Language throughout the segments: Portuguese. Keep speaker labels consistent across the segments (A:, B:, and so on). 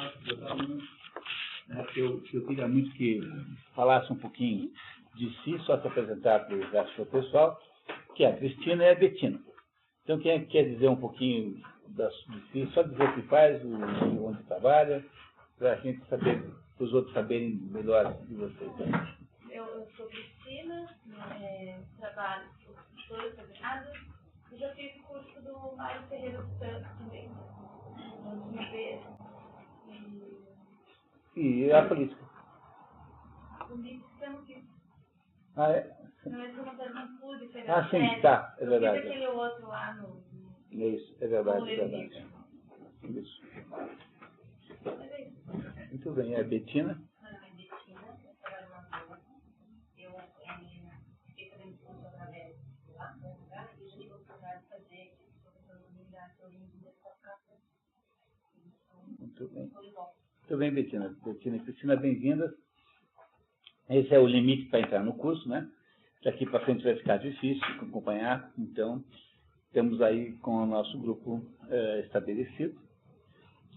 A: nossos alunos, né, que eu queria muito que falasse um pouquinho de si, só se apresentar para o resto do pessoal, que é a Cristina e a Bettina. Então, quem quer dizer um pouquinho de si, só dizer o que faz, onde trabalha, para a gente saber, para os outros saberem melhor de vocês.
B: Eu sou Cristina, trabalho com professora federada, e já fiz o curso do Mário Ferreira dos Santos também, no UNB.
A: E a política?
B: A política eu não fiz.
A: Ah, é?
B: Não pude pegar.
A: Ah, sim, tá, é verdade.
B: Eu fiz aquele outro lá no...
A: É isso, é verdade, é verdade. Isso.
B: Mas é isso.
A: Muito bem, a Bettina?
B: Meu nome é Bettina, eu trabalho na rua. Eu fiquei fazendo curso através de lá, e a gente tive a oportunidade de fazer professor de unidade de origem de educação.
A: Muito bem. Muito bem, Bettina. Bettina e Cristina, bem-vindas. Esse é o limite para entrar no curso, né? Daqui para frente vai ficar difícil acompanhar, então estamos aí com o nosso grupo estabelecido.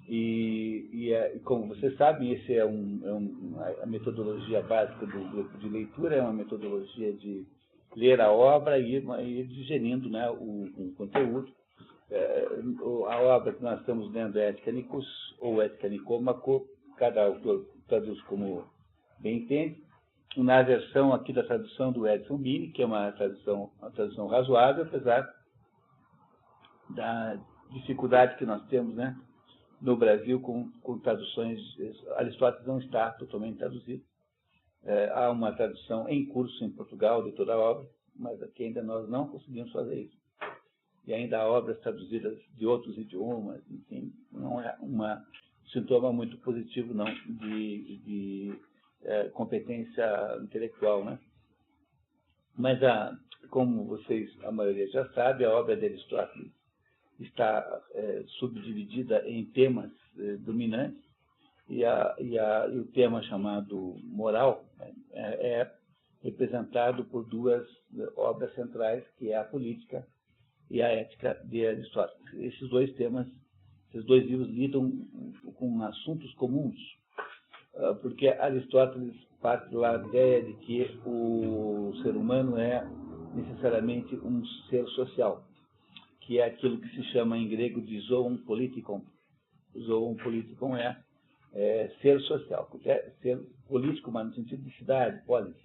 A: E como vocês sabem, esse é a metodologia básica do grupo de leitura, é uma metodologia de ler a obra e ir digerindo, né, o conteúdo. A obra que nós estamos lendo é Ética Nicus, ou Ética Nicômaco, cada autor traduz como bem entende. Na versão aqui da tradução do Edson Bini, que é uma tradução razoável, apesar da dificuldade que nós temos, né, no Brasil com traduções. Aristóteles não está totalmente traduzido. Há uma tradução em curso em Portugal de toda a obra, mas aqui ainda nós não conseguimos fazer isso. E ainda há obras traduzidas de outros idiomas, enfim, não é um sintoma muito positivo, não, de competência intelectual, né? Mas, como vocês, a maioria já sabe, a obra de Aristóteles está subdividida em temas dominantes, e o tema chamado moral é representado por duas obras centrais, que é a política e a ética de Aristóteles. Esses dois temas, esses dois livros lidam com assuntos comuns, porque Aristóteles parte lá da ideia de que o ser humano é necessariamente um ser social, que é aquilo que se chama em grego de zoon politikon. Zoon politikon é ser social, ser político, mas no sentido de cidade, polis.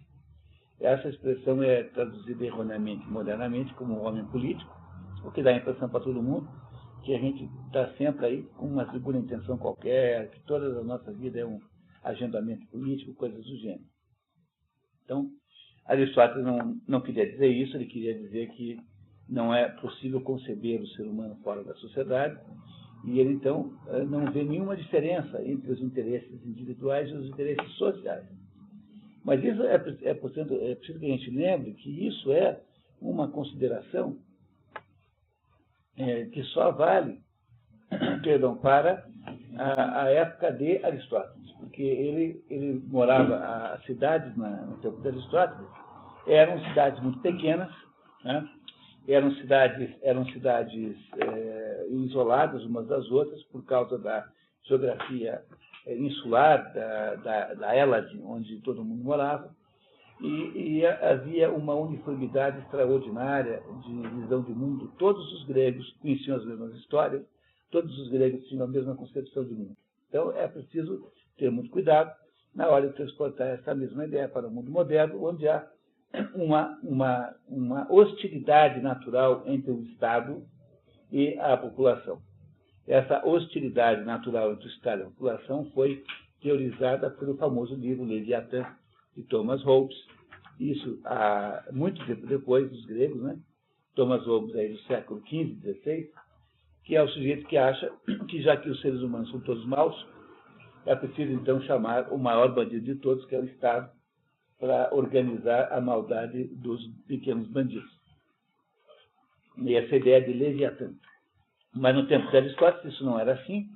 A: Essa expressão é traduzida erroneamente, modernamente, como homem político, o que dá a impressão para todo mundo que a gente está sempre aí com uma segura intenção qualquer, que toda a nossa vida é um agendamento político, coisas do gênero. Então, Aristóteles não queria dizer isso, ele queria dizer que não é possível conceber o ser humano fora da sociedade, e ele, então, não vê nenhuma diferença entre os interesses individuais e os interesses sociais. Mas isso é preciso que a gente lembre que isso é uma consideração que só vale para a época de Aristóteles, porque ele morava, as cidades no tempo de Aristóteles eram cidades muito pequenas, né? eram cidades isoladas umas das outras por causa da geografia insular da Hélade, onde todo mundo morava, e havia uma uniformidade extraordinária de visão de mundo. Todos os gregos conheciam as mesmas histórias, todos os gregos tinham a mesma concepção de mundo. Então, é preciso ter muito cuidado na hora de transportar essa mesma ideia para o mundo moderno, onde há uma hostilidade natural entre o Estado e a população. Essa hostilidade natural entre o Estado e a população foi teorizada pelo famoso livro Leviatã, de Thomas Hobbes, isso muito tempo depois dos gregos, né? Thomas Hobbes aí do século XV, XVI, que é o sujeito que acha que, já que os seres humanos são todos maus, é preciso então chamar o maior bandido de todos, que é o Estado, para organizar a maldade dos pequenos bandidos. E essa ideia de Leviatã. Mas no tempo de Aristóteles isso não era assim,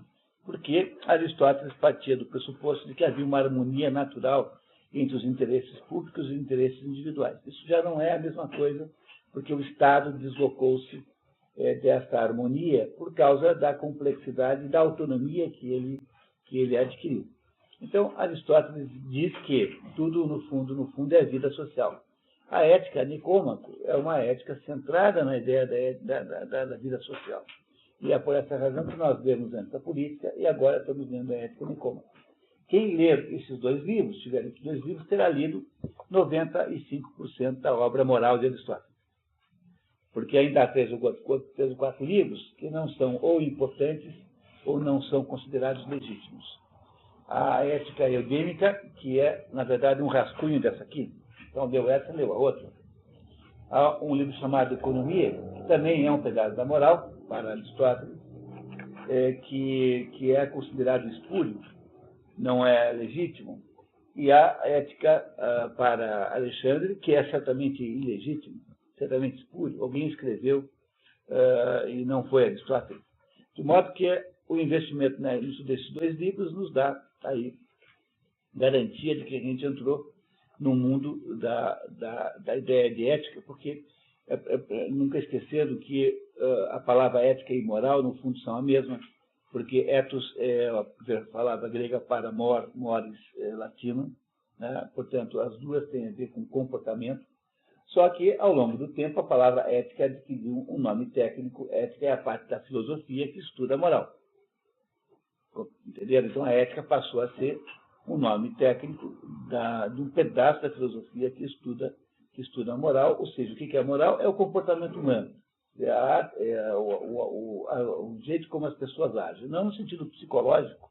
A: porque Aristóteles partia do pressuposto de que havia uma harmonia natural entre os interesses públicos e os interesses individuais. Isso já não é a mesma coisa, porque o Estado deslocou-se dessa harmonia por causa da complexidade e da autonomia que que ele adquiriu. Então, Aristóteles diz que tudo, no fundo, é vida social. A ética Nicômaco é uma ética centrada na ideia da vida social. E é por essa razão que nós lemos antes a política e agora estamos lendo a ética Nicômaco. Quem ler esses dois livros, tiver esses dois livros, terá lido 95% da obra moral de Aristóteles. Porque ainda há 3 ou 4 livros que não são ou importantes ou não são considerados legítimos. A ética eudêmica, que é, na verdade, um rascunho dessa aqui. Então, leu essa, leu a outra. Há um livro chamado Economia, que também é um pedaço da moral, para Aristóteles, que é considerado espúrio, não é legítimo. E há a ética para Alexandre, que é certamente ilegítimo, certamente espúrio. Alguém escreveu e não foi Aristóteles. De modo que o investimento nisso desses 2 livros nos dá aí garantia de que a gente entrou no mundo da ideia de ética, porque nunca esquecendo que a palavra ética e moral, no fundo, são a mesma, porque ethos é a palavra grega para mores latino, né? Portanto, as duas têm a ver com comportamento, só que, ao longo do tempo, a palavra ética adquiriu um nome técnico. Ética é a parte da filosofia que estuda a moral. Entenderam? Então, a ética passou a ser um nome técnico de um pedaço da filosofia que estuda a moral. Ou seja, o que é a moral? É o comportamento humano. O jeito como as pessoas agem. Não no sentido psicológico,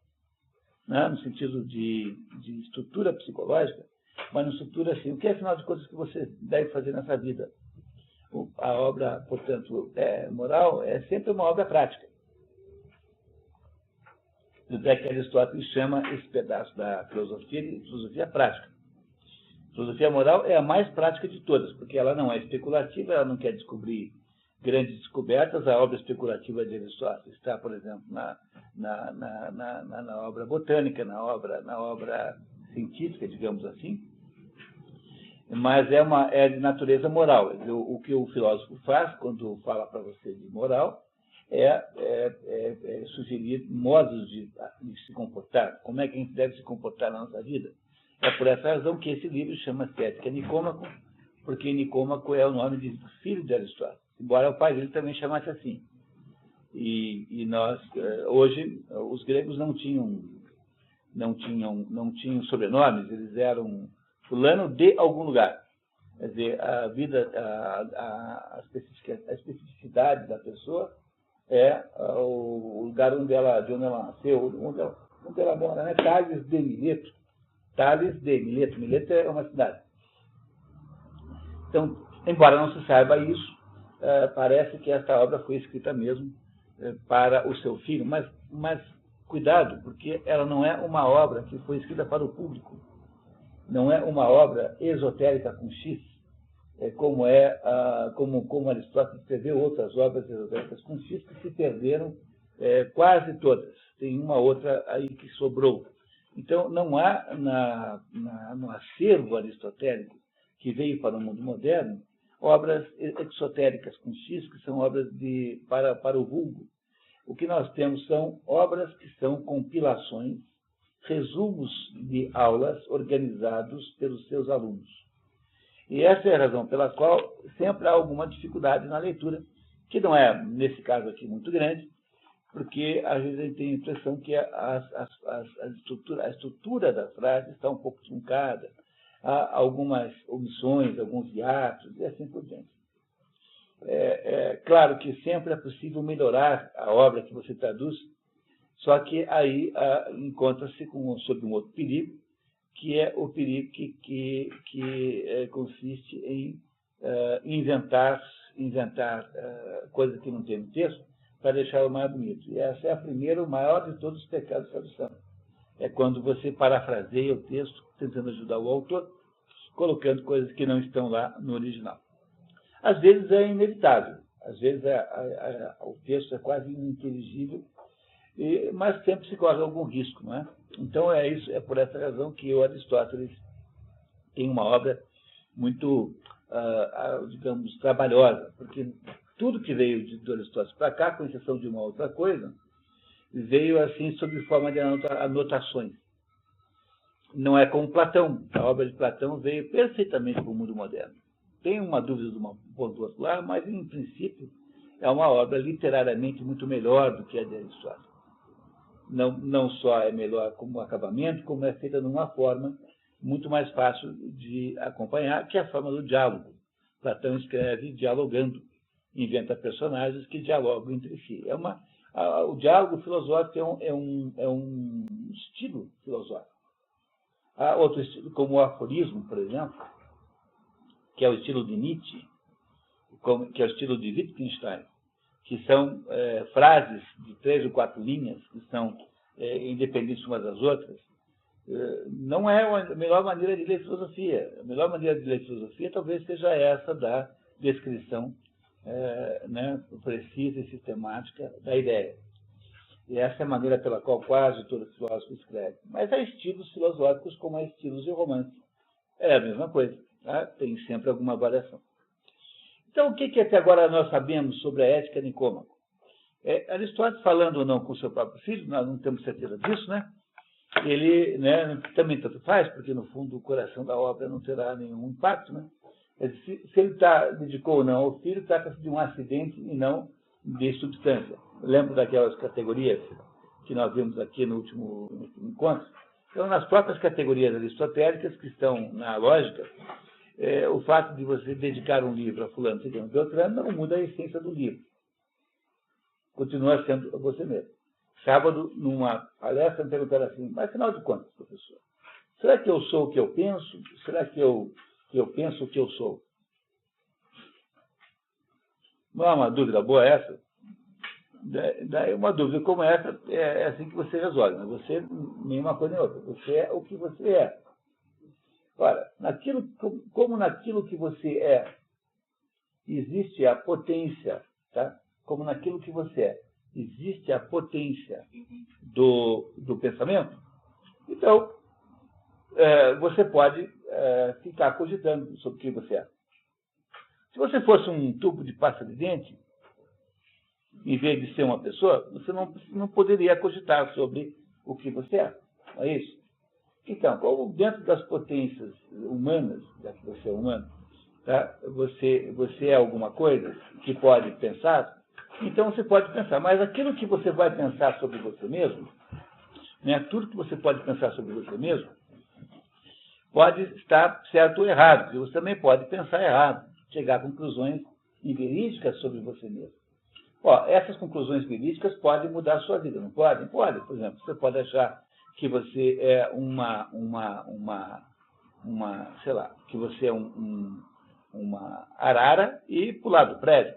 A: né? No sentido de estrutura psicológica, mas na estrutura assim. O que é, afinal de contas, que você deve fazer nessa vida? A obra, portanto, moral é sempre uma obra prática. Até que Aristóteles chama esse pedaço da filosofia de filosofia prática. A filosofia moral é a mais prática de todas, porque ela não é especulativa, ela não quer descobrir grandes descobertas. A obra especulativa de Aristóteles está, por exemplo, na obra botânica, na obra científica, digamos assim, mas é de natureza moral. O que o filósofo faz quando fala para você de moral é sugerir modos de se comportar, como é que a gente deve se comportar na nossa vida. É por essa razão que esse livro chama-se Ética Nicômaco, porque Nicômaco é o nome do filho de Aristóteles, embora o pai dele também chamasse assim. E nós, hoje, os gregos não tinham sobrenomes, eles eram fulano de algum lugar. Quer dizer, a vida, a especificidade da pessoa é o lugar de onde ela nasceu, onde ela mora, né? Tales de Mileto. Tales de Mileto. Mileto é uma cidade. Então, embora não se saiba isso, parece que esta obra foi escrita mesmo para o seu filho, mas cuidado, porque ela não é uma obra que foi escrita para o público. Não é uma obra esotérica com X, como Aristóteles escreveu outras obras esotéricas com X que se perderam quase todas. Tem uma outra aí que sobrou. Então, não há no acervo aristotélico que veio para o mundo moderno obras exotéricas com X, que são obras para o vulgo. O que nós temos são obras que são compilações, resumos de aulas organizados pelos seus alunos. E essa é a razão pela qual sempre há alguma dificuldade na leitura, que não é, nesse caso aqui, muito grande, porque às vezes a gente tem a impressão que a estrutura da frase está um pouco truncada, há algumas omissões, alguns hiatos e assim por diante. Claro que sempre é possível melhorar a obra que você traduz, só que aí encontra-se sob um outro perigo, que é o perigo que consiste em inventar coisas que não tem no texto para deixá-lo mais bonito. E essa é o maior de todos os pecados de tradução. É quando você parafraseia o texto, tentando ajudar o autor, colocando coisas que não estão lá no original. Às vezes é inevitável, às vezes o texto é quase ininteligível, mas sempre se corre algum risco, não é? Então é por essa razão que o Aristóteles tem uma obra muito, digamos, trabalhosa, porque tudo que veio do Aristóteles para cá, com exceção de uma outra coisa, veio assim sob forma de anotações. Não é como Platão. A obra de Platão veio perfeitamente para o mundo moderno. Tem uma dúvida de uma ponto lá, mas, em princípio, é uma obra literariamente muito melhor do que a de Aristóteles. Não só é melhor como acabamento, como é feita numa forma muito mais fácil de acompanhar, que é a forma do diálogo. Platão escreve dialogando, inventa personagens que dialogam entre si. O diálogo filosófico é um estilo filosófico. Há outro estilo, como o aforismo, por exemplo, que é o estilo de Nietzsche, que é o estilo de Wittgenstein, que são frases de 3 ou 4 linhas, que são independentes umas das outras. Não é a melhor maneira de ler filosofia. A melhor maneira de ler filosofia talvez seja essa da descrição precisa e sistemática da ideia. E essa é a maneira pela qual quase todos os filósofos escrevem. Mas há estilos filosóficos como há estilos de romance. É a mesma coisa. Tá? Tem sempre alguma variação. Então, o que até agora nós sabemos sobre a ética Nicômaco? Aristóteles, falando ou não com seu próprio filho, nós não temos certeza disso, né? Ele também tanto faz, porque no fundo o coração da obra não terá nenhum impacto, né? Se ele dedicou ou não ao filho, trata-se de um acidente e não de substância. Lembro daquelas categorias que nós vimos aqui no último encontro? Então, nas próprias categorias aristotélicas, que estão na lógica, o fato de você dedicar um livro a fulano, ciclano, beltrano, não muda a essência do livro. Continua sendo você mesmo. Sábado, numa palestra, me perguntaram assim, mas afinal de contas, professor, será que eu sou o que eu penso? Será que eu penso o que eu sou? Não é uma dúvida boa essa? Daí uma dúvida como essa é assim que você resolve. Né? Você, nenhuma coisa nem outra. Você é o que você é. Ora, como naquilo que você é, existe a potência, tá? Como naquilo que você é, existe a potência do pensamento, então você pode ficar cogitando sobre o que você é. Se você fosse um tubo de pasta de dente, em vez de ser uma pessoa, você não poderia cogitar sobre o que você é. Não é isso? Então, como dentro das potências humanas, já que você é humano, tá? Você é alguma coisa que pode pensar, então você pode pensar. Mas aquilo que você vai pensar sobre você mesmo, né, tudo que você pode pensar sobre você mesmo, pode estar certo ou errado. E você também pode pensar errado, chegar a conclusões inverídicas sobre você mesmo. Essas conclusões verídicas podem mudar a sua vida, não podem? Pode. Por exemplo, você pode achar que você é que você é uma arara e pular do prédio.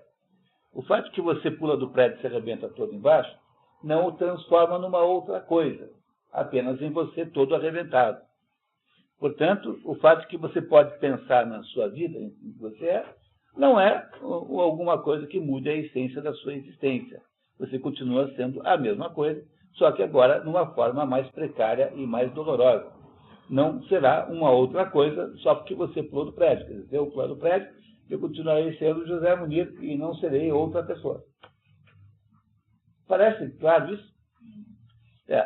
A: O fato de que você pula do prédio e se arrebenta todo embaixo não o transforma numa outra coisa, apenas em você todo arrebentado. Portanto, o fato de que você pode pensar na sua vida, em que você é, não é alguma coisa que mude a essência da sua existência. Você continua sendo a mesma coisa, só que agora numa forma mais precária e mais dolorosa. Não será uma outra coisa só porque você pulou do prédio. Quer dizer, eu pulo do prédio, eu continuarei sendo José Munir e não serei outra pessoa. Parece claro isso?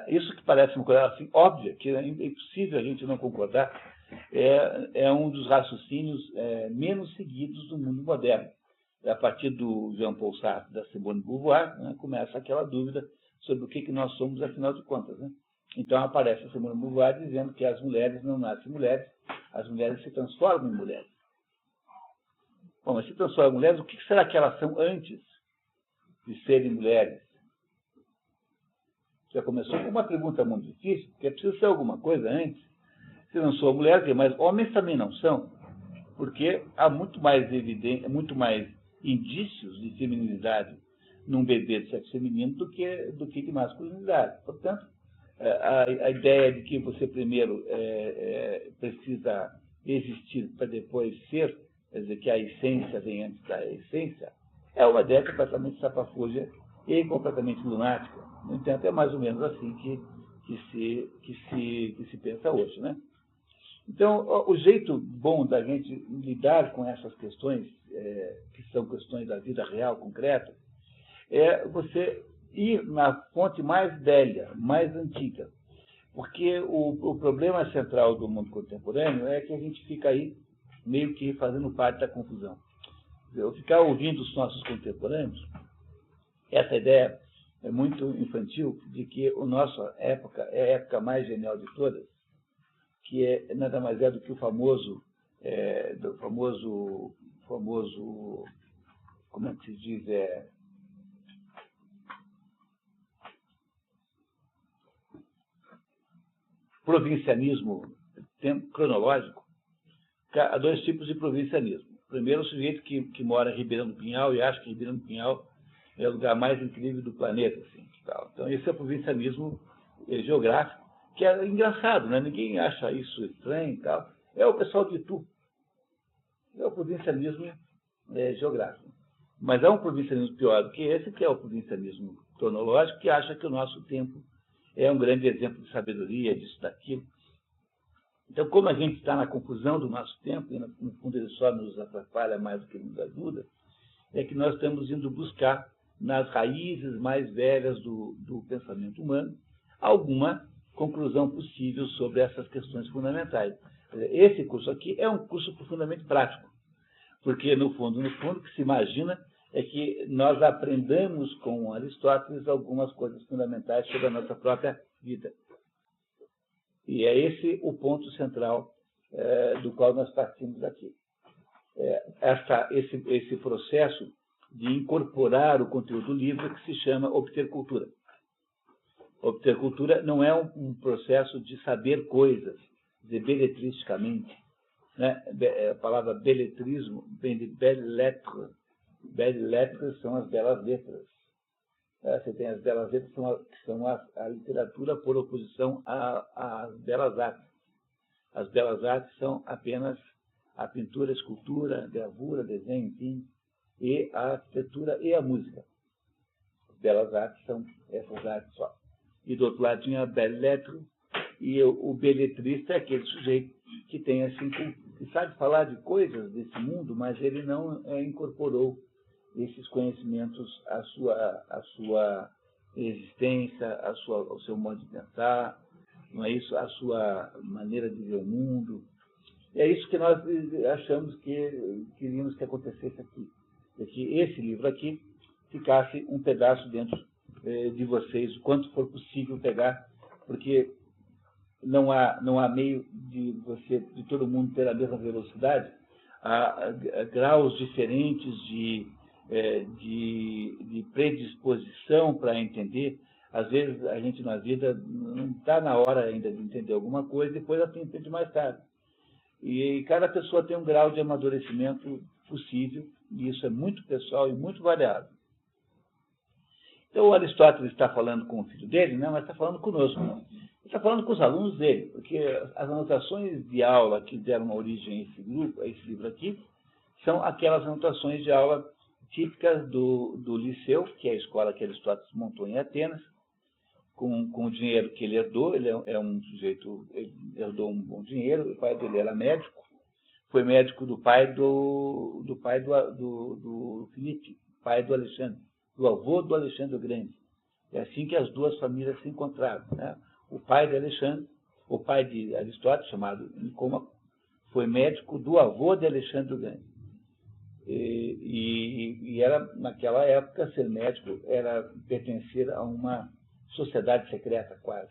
A: Isso que parece uma coisa assim óbvia, que é impossível a gente não concordar, é um dos raciocínios menos seguidos do mundo moderno. A partir do Jean-Paul Sartre, da Simone de Beauvoir, né, começa aquela dúvida sobre o que nós somos, afinal de contas. Né? Então aparece a Simone de Beauvoir dizendo que as mulheres não nascem mulheres, as mulheres se transformam em mulheres. Bom, mas se transformam em mulheres, o que será que elas são antes de serem mulheres? Já começou com uma pergunta muito difícil, porque é preciso ser alguma coisa antes. Se não sou mulher, mas homens também não são, porque há muito mais indícios de feminilidade num bebê de sexo feminino do que de masculinidade. Portanto, a ideia de que você primeiro precisa existir para depois ser, quer dizer, que a essência vem antes da essência, é uma ideia completamente sapafúrdia e completamente lunática. No entanto, é mais ou menos assim que se pensa hoje, né? Então, o jeito bom da gente lidar com essas questões, que são questões da vida real, concreta, é você ir na fonte mais velha, mais antiga. Porque o problema central do mundo contemporâneo é que a gente fica aí meio que fazendo parte da confusão. Eu ficar ouvindo os nossos contemporâneos, essa ideia é muito infantil de que a nossa época é a época mais genial de todas, que é nada mais é do que o famoso, como é que se diz, provincianismo cronológico. Há dois tipos de provincianismo. Primeiro, o sujeito que mora em Ribeirão do Pinhal e acha que Ribeirão do Pinhal é o lugar mais incrível do planeta. Assim, tal. Então, esse é o provincianismo geográfico, que é engraçado, né? Ninguém acha isso estranho e tal. É o pessoal de Itu. É o provincianismo geográfico. Mas há um provincianismo pior do que esse, que é o provincianismo cronológico, que acha que o nosso tempo é um grande exemplo de sabedoria, disso, daquilo. Então, como a gente está na confusão do nosso tempo, e no fundo ele só nos atrapalha mais do que nos ajuda, é que nós estamos indo buscar nas raízes mais velhas do pensamento humano alguma conclusão possível sobre essas questões fundamentais. Esse curso aqui é um curso profundamente prático, porque, no fundo, o que se imagina é que nós aprendamos com Aristóteles algumas coisas fundamentais sobre a nossa própria vida. E é esse o ponto central do qual nós partimos aqui. Esse processo de incorporar o conteúdo do livro que se chama obter cultura. Obter cultura não é um processo de saber coisas, de beletristicamente. Né? A palavra beletrismo vem de belles lettres. Belles lettres são as belas letras. Você tem as belas letras, que são a literatura por oposição às belas artes. As belas artes são apenas a pintura, a escultura, a gravura, desenho, enfim, e a arquitetura e a música. As belas artes são essas artes só. E do outro lado tinha a belle lettre, e o beletrista é aquele sujeito que tem assim, que sabe falar de coisas desse mundo, mas ele não incorporou esses conhecimentos à sua existência, ao seu modo de pensar, não é isso? A sua maneira de ver o mundo. É isso que nós achamos que queríamos que acontecesse aqui. É que esse livro aqui ficasse um pedaço dentro de vocês, o quanto for possível pegar, porque não há meio de todo mundo ter a mesma velocidade. Há graus diferentes de predisposição para entender. Às vezes a gente na vida não está na hora ainda de entender alguma coisa, depois ela entende mais tarde. E cada pessoa tem um grau de amadurecimento possível, e isso é muito pessoal e muito variado. Então o Aristóteles está falando com o filho dele, não, mas está falando conosco. Ele está falando com os alunos dele, porque as anotações de aula que deram origem a esse livro aqui são aquelas anotações de aula típicas do Liceu, que é a escola que Aristóteles montou em Atenas, com o dinheiro que ele herdou. Ele é um sujeito, ele herdou um bom dinheiro, o pai dele era médico, foi médico do pai do Filipe, pai do Alexandre, do avô do Alexandre o Grande. É assim que as duas famílias se encontraram, né? O pai de Alexandre, o pai de Aristóteles, chamado Nicômaco, foi médico do avô de Alexandre o Grande. E era, naquela época, ser médico era pertencer a uma sociedade secreta, quase,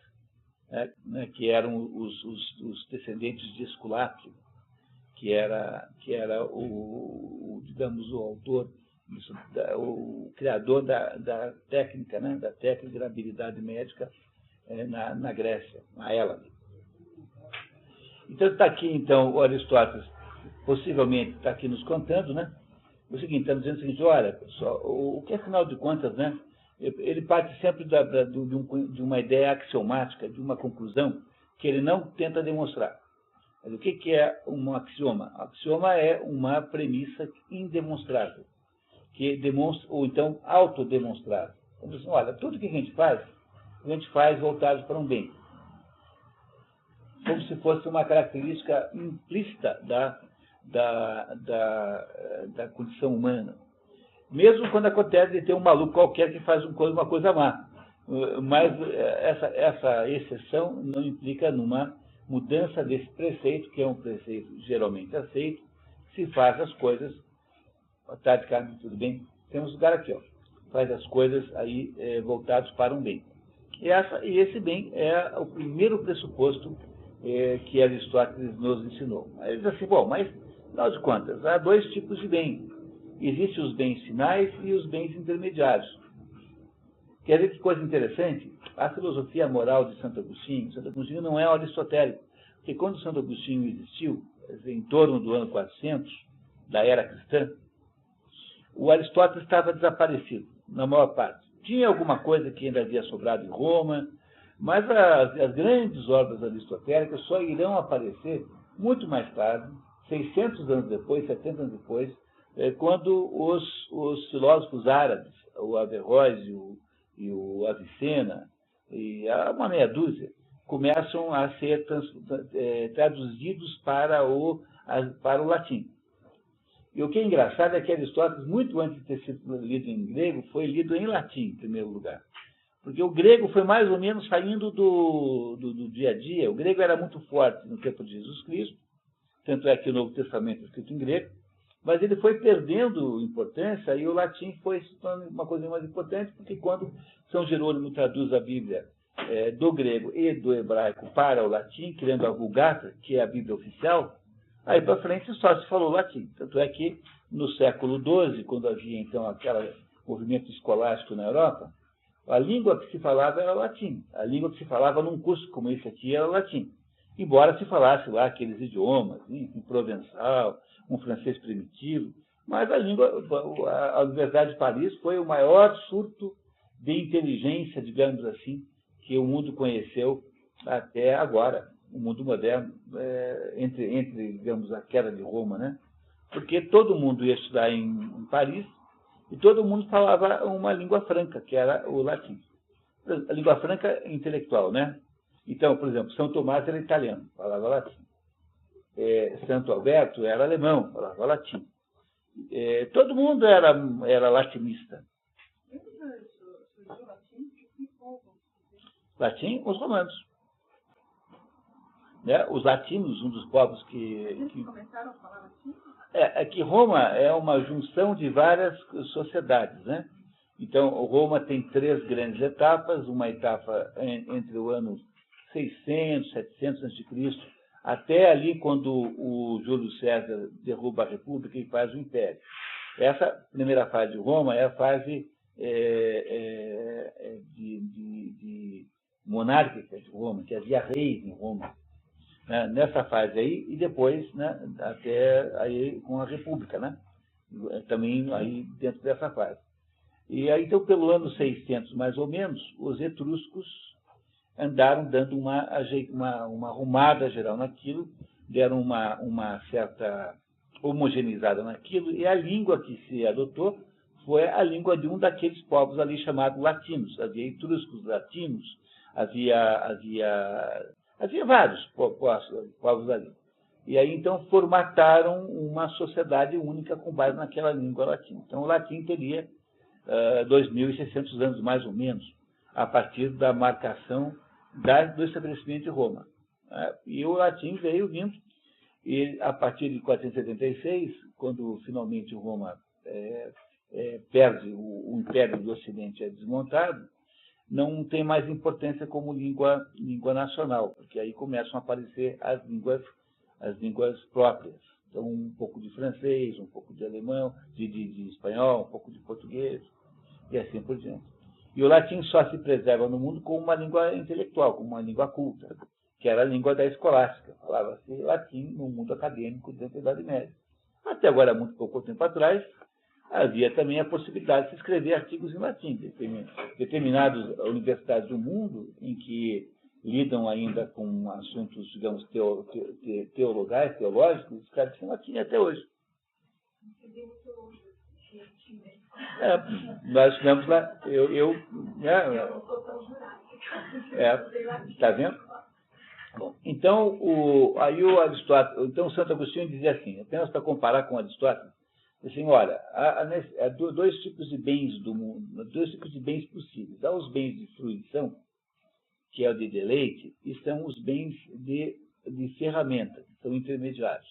A: né, que eram os descendentes de Esculápio, que era digamos, o autor, o criador da técnica, né, da técnica da habilidade médica na Grécia, na Hélade. Então está aqui, então, o Aristóteles, possivelmente está aqui nos contando, né? O seguinte, está dizendo o seguinte: olha, pessoal, o que, afinal de contas, né, ele parte sempre de uma ideia axiomática, de uma conclusão que ele não tenta demonstrar. Mas o que é um axioma? O axioma é uma premissa indemonstrável, que demonstra, ou então autodemonstrável. Então, assim, olha, tudo que a gente faz voltado para um bem. Como se fosse uma característica implícita da condição humana. Mesmo quando acontece de ter um maluco qualquer que faz uma coisa má. Mas essa exceção não implica numa mudança desse preceito, que é um preceito geralmente aceito, se faz as coisas, tarde, Carmen, tudo bem? Temos lugar aqui, ó, faz as coisas aí voltados para um bem. E esse bem é o primeiro pressuposto que Aristóteles nos ensinou. Aí ele diz assim, bom, mas, afinal de contas, há dois tipos de bem. Existem os bens finais e os bens intermediários. Quer ver que coisa interessante? A filosofia moral de Santo Agostinho não é aristotélico, porque quando Santo Agostinho existiu, em torno do ano 400, da era cristã, o Aristóteles estava desaparecido, na maior parte. Tinha alguma coisa que ainda havia sobrado em Roma, mas as grandes obras aristotélicas só irão aparecer muito mais tarde, 600 anos depois, 70 anos depois, quando os filósofos árabes, o Averroes e o Avicena, e uma meia dúzia, começam a ser traduzidos para o latim. E o que é engraçado é que Aristóteles, muito antes de ter sido lido em grego, foi lido em latim, em primeiro lugar. Porque o grego foi mais ou menos saindo do dia a dia. O grego era muito forte no tempo de Jesus Cristo, tanto é que o Novo Testamento é escrito em grego, mas ele foi perdendo importância e o latim foi se tornando uma coisa mais importante, porque quando São Jerônimo traduz a Bíblia do grego e do hebraico para o latim, criando a Vulgata, que é a Bíblia oficial, aí para frente só se falou latim. Tanto é que no século XII, quando havia então aquele movimento escolástico na Europa, a língua que se falava era latim. A língua que se falava num curso como esse aqui era latim. Embora se falasse lá aqueles idiomas, em provençal, um francês primitivo, mas a Universidade de Paris foi o maior surto de inteligência, digamos assim, que o mundo conheceu até agora, o mundo moderno, entre, digamos, a queda de Roma, né? Porque todo mundo ia estudar em Paris e todo mundo falava uma língua franca, que era o latim. A língua franca intelectual, né? Então, por exemplo, São Tomás era italiano, falava latim. Santo Alberto era alemão, falava latim. Todo mundo era latinista. Latim, os romanos. Né? Os latinos, um dos povos que
C: Eles começaram a falar latim?
A: É que Roma é uma junção de várias sociedades, né? Então, Roma tem 3 grandes etapas, uma etapa entre o ano 600, 700 a.C., até ali quando o Júlio César derruba a República e faz o Império. Essa primeira fase de Roma é a fase de monárquica de Roma, que havia reis em Roma. Né? Nessa fase aí, e depois, né, até aí com a República, né? Também aí dentro dessa fase. E aí, então, pelo ano 600, mais ou menos, os etruscos andaram dando uma arrumada geral naquilo, deram uma certa homogeneizada naquilo, e a língua que se adotou foi a língua de um daqueles povos ali chamados latinos. Havia etruscos latinos, havia vários povos ali. E aí, então, formataram uma sociedade única com base naquela língua latina. Então, o latim teria 2.600 anos, mais ou menos, a partir da marcação do estabelecimento de Roma. E o latim veio vindo, e a partir de 476, quando finalmente Roma perde, o Império do Ocidente é desmontado, não tem mais importância como língua nacional, porque aí começam a aparecer as línguas próprias. Então, um pouco de francês, um pouco de alemão, de espanhol, um pouco de português, e assim por diante. E o latim só se preserva no mundo como uma língua intelectual, como uma língua culta, que era a língua da escolástica. Falava-se latim no mundo acadêmico dentro da Idade Média. Até agora, muito pouco tempo atrás, havia também a possibilidade de se escrever artigos em latim. Determinadas universidades do mundo, em que lidam ainda com assuntos, digamos, teológicos, escrevem em latim até hoje. Nós tivemos lá, está vendo? Bom, então, aí o Aristóteles, então Santo Agostinho dizia assim, apenas para comparar com Aristóteles, Assim, olha, há dois tipos de bens do mundo, dois tipos de bens possíveis. Há os bens de fruição, que é o de deleite, e são os bens de ferramenta, que são intermediários.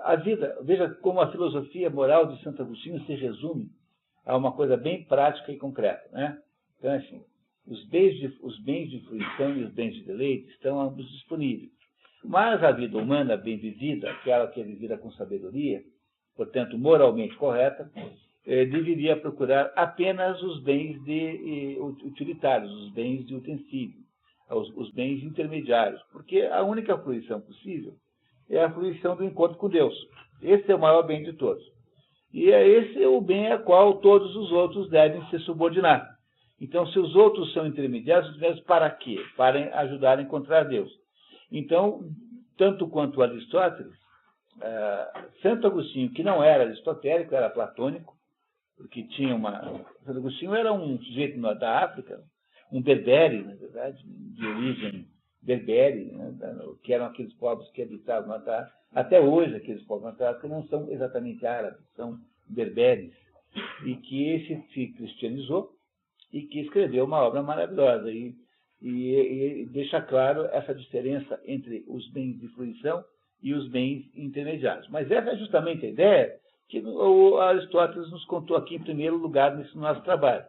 A: A vida, veja como a filosofia moral de Santo Agostinho se resume a uma coisa bem prática e concreta, né? Então, assim, os bens de fruição e os bens de deleite estão ambos disponíveis. Mas a vida humana bem vivida, aquela que é vivida com sabedoria, portanto, moralmente correta, deveria procurar apenas os bens utilitários, os bens de utensílio, os bens intermediários, porque a única fruição possível é a fruição do encontro com Deus. Esse é o maior bem de todos. E esse é o bem a qual todos os outros devem se subordinar. Então, se os outros são intermediários, para quê? Para ajudar a encontrar Deus. Então, tanto quanto Aristóteles, Santo Agostinho, que não era aristotélico, era platônico, porque Santo Agostinho era um sujeito da África, um berbere, na verdade, de origem berbere, né, que eram aqueles povos que habitavam na África. Até hoje, aqueles povos na África não são exatamente árabes, são berberes, e que se cristianizou e que escreveu uma obra maravilhosa. E deixa claro essa diferença entre os bens de fruição e os bens intermediários. Mas essa é justamente a ideia que o Aristóteles nos contou aqui em primeiro lugar nesse nosso trabalho.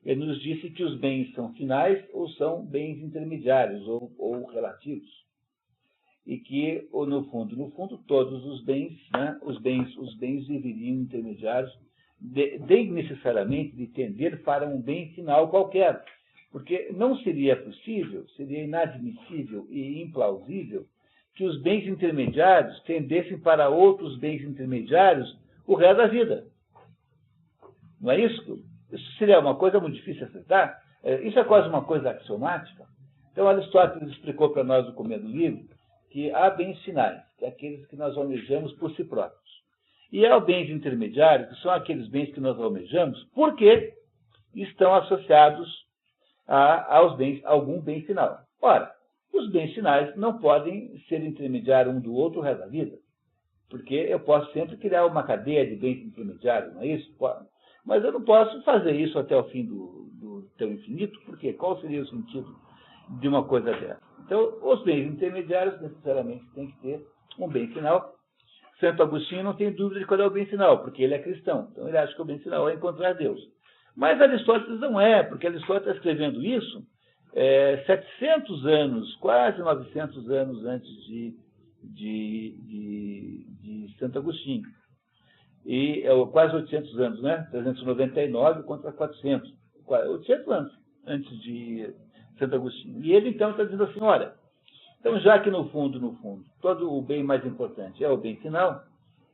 A: Ele nos disse que os bens são finais ou são bens intermediários ou relativos. E que, no fundo, todos os bens, né, os bens deveriam intermediários necessariamente de tender para um bem final qualquer. Porque não seria possível, seria inadmissível e implausível que os bens intermediários tendessem para outros bens intermediários o resto da vida. Não é isso? Isso seria uma coisa muito difícil de aceitar. Isso é quase uma coisa axiomática. Então, Aristóteles explicou para nós no começo do livro que há bens finais, que é aqueles que nós almejamos por si próprios. E há bens intermediários, que são aqueles bens que nós almejamos porque estão associados a algum bem final. Ora, os bens finais não podem ser intermediários um do outro o resto da vida, porque eu posso sempre criar uma cadeia de bens intermediários, não é isso? Mas eu não posso fazer isso até o fim do teu infinito, porque qual seria o sentido de uma coisa dessa? Então, os bens intermediários necessariamente têm que ter um bem final. Santo Agostinho não tem dúvida de qual é o bem final, porque ele é cristão. Então, ele acha que o bem final é encontrar Deus. Mas Aristóteles não é, porque Aristóteles está escrevendo isso 700 anos, quase 900 anos antes de Santo Agostinho. E quase 800 anos, né? 399 contra 400. 800 anos antes de Santo Agostinho. E ele, então, está dizendo assim, olha, então, já que no fundo, todo o bem mais importante é o bem final,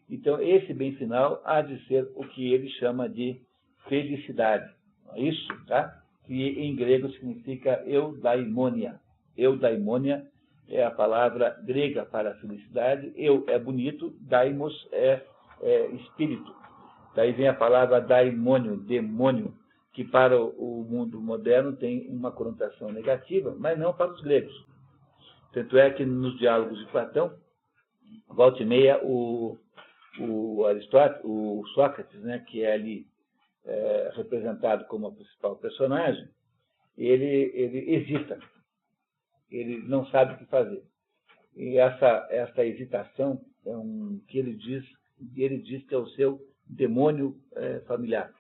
A: então esse bem final há de ser o que ele chama de felicidade. Isso, tá? Que em grego significa eudaimonia. Eudaimonia é a palavra grega para felicidade. Eu é bonito, daimos é espírito. Daí vem a palavra daimônio, demônio, que para o mundo moderno tem uma conotação negativa, mas não para os gregos. Tanto é que nos diálogos de Platão, volta e meia, o Sócrates, né, que é ali representado como a principal personagem, ele hesita, ele não sabe o que fazer. E essa hesitação é que ele diz que é o seu demônio familiar.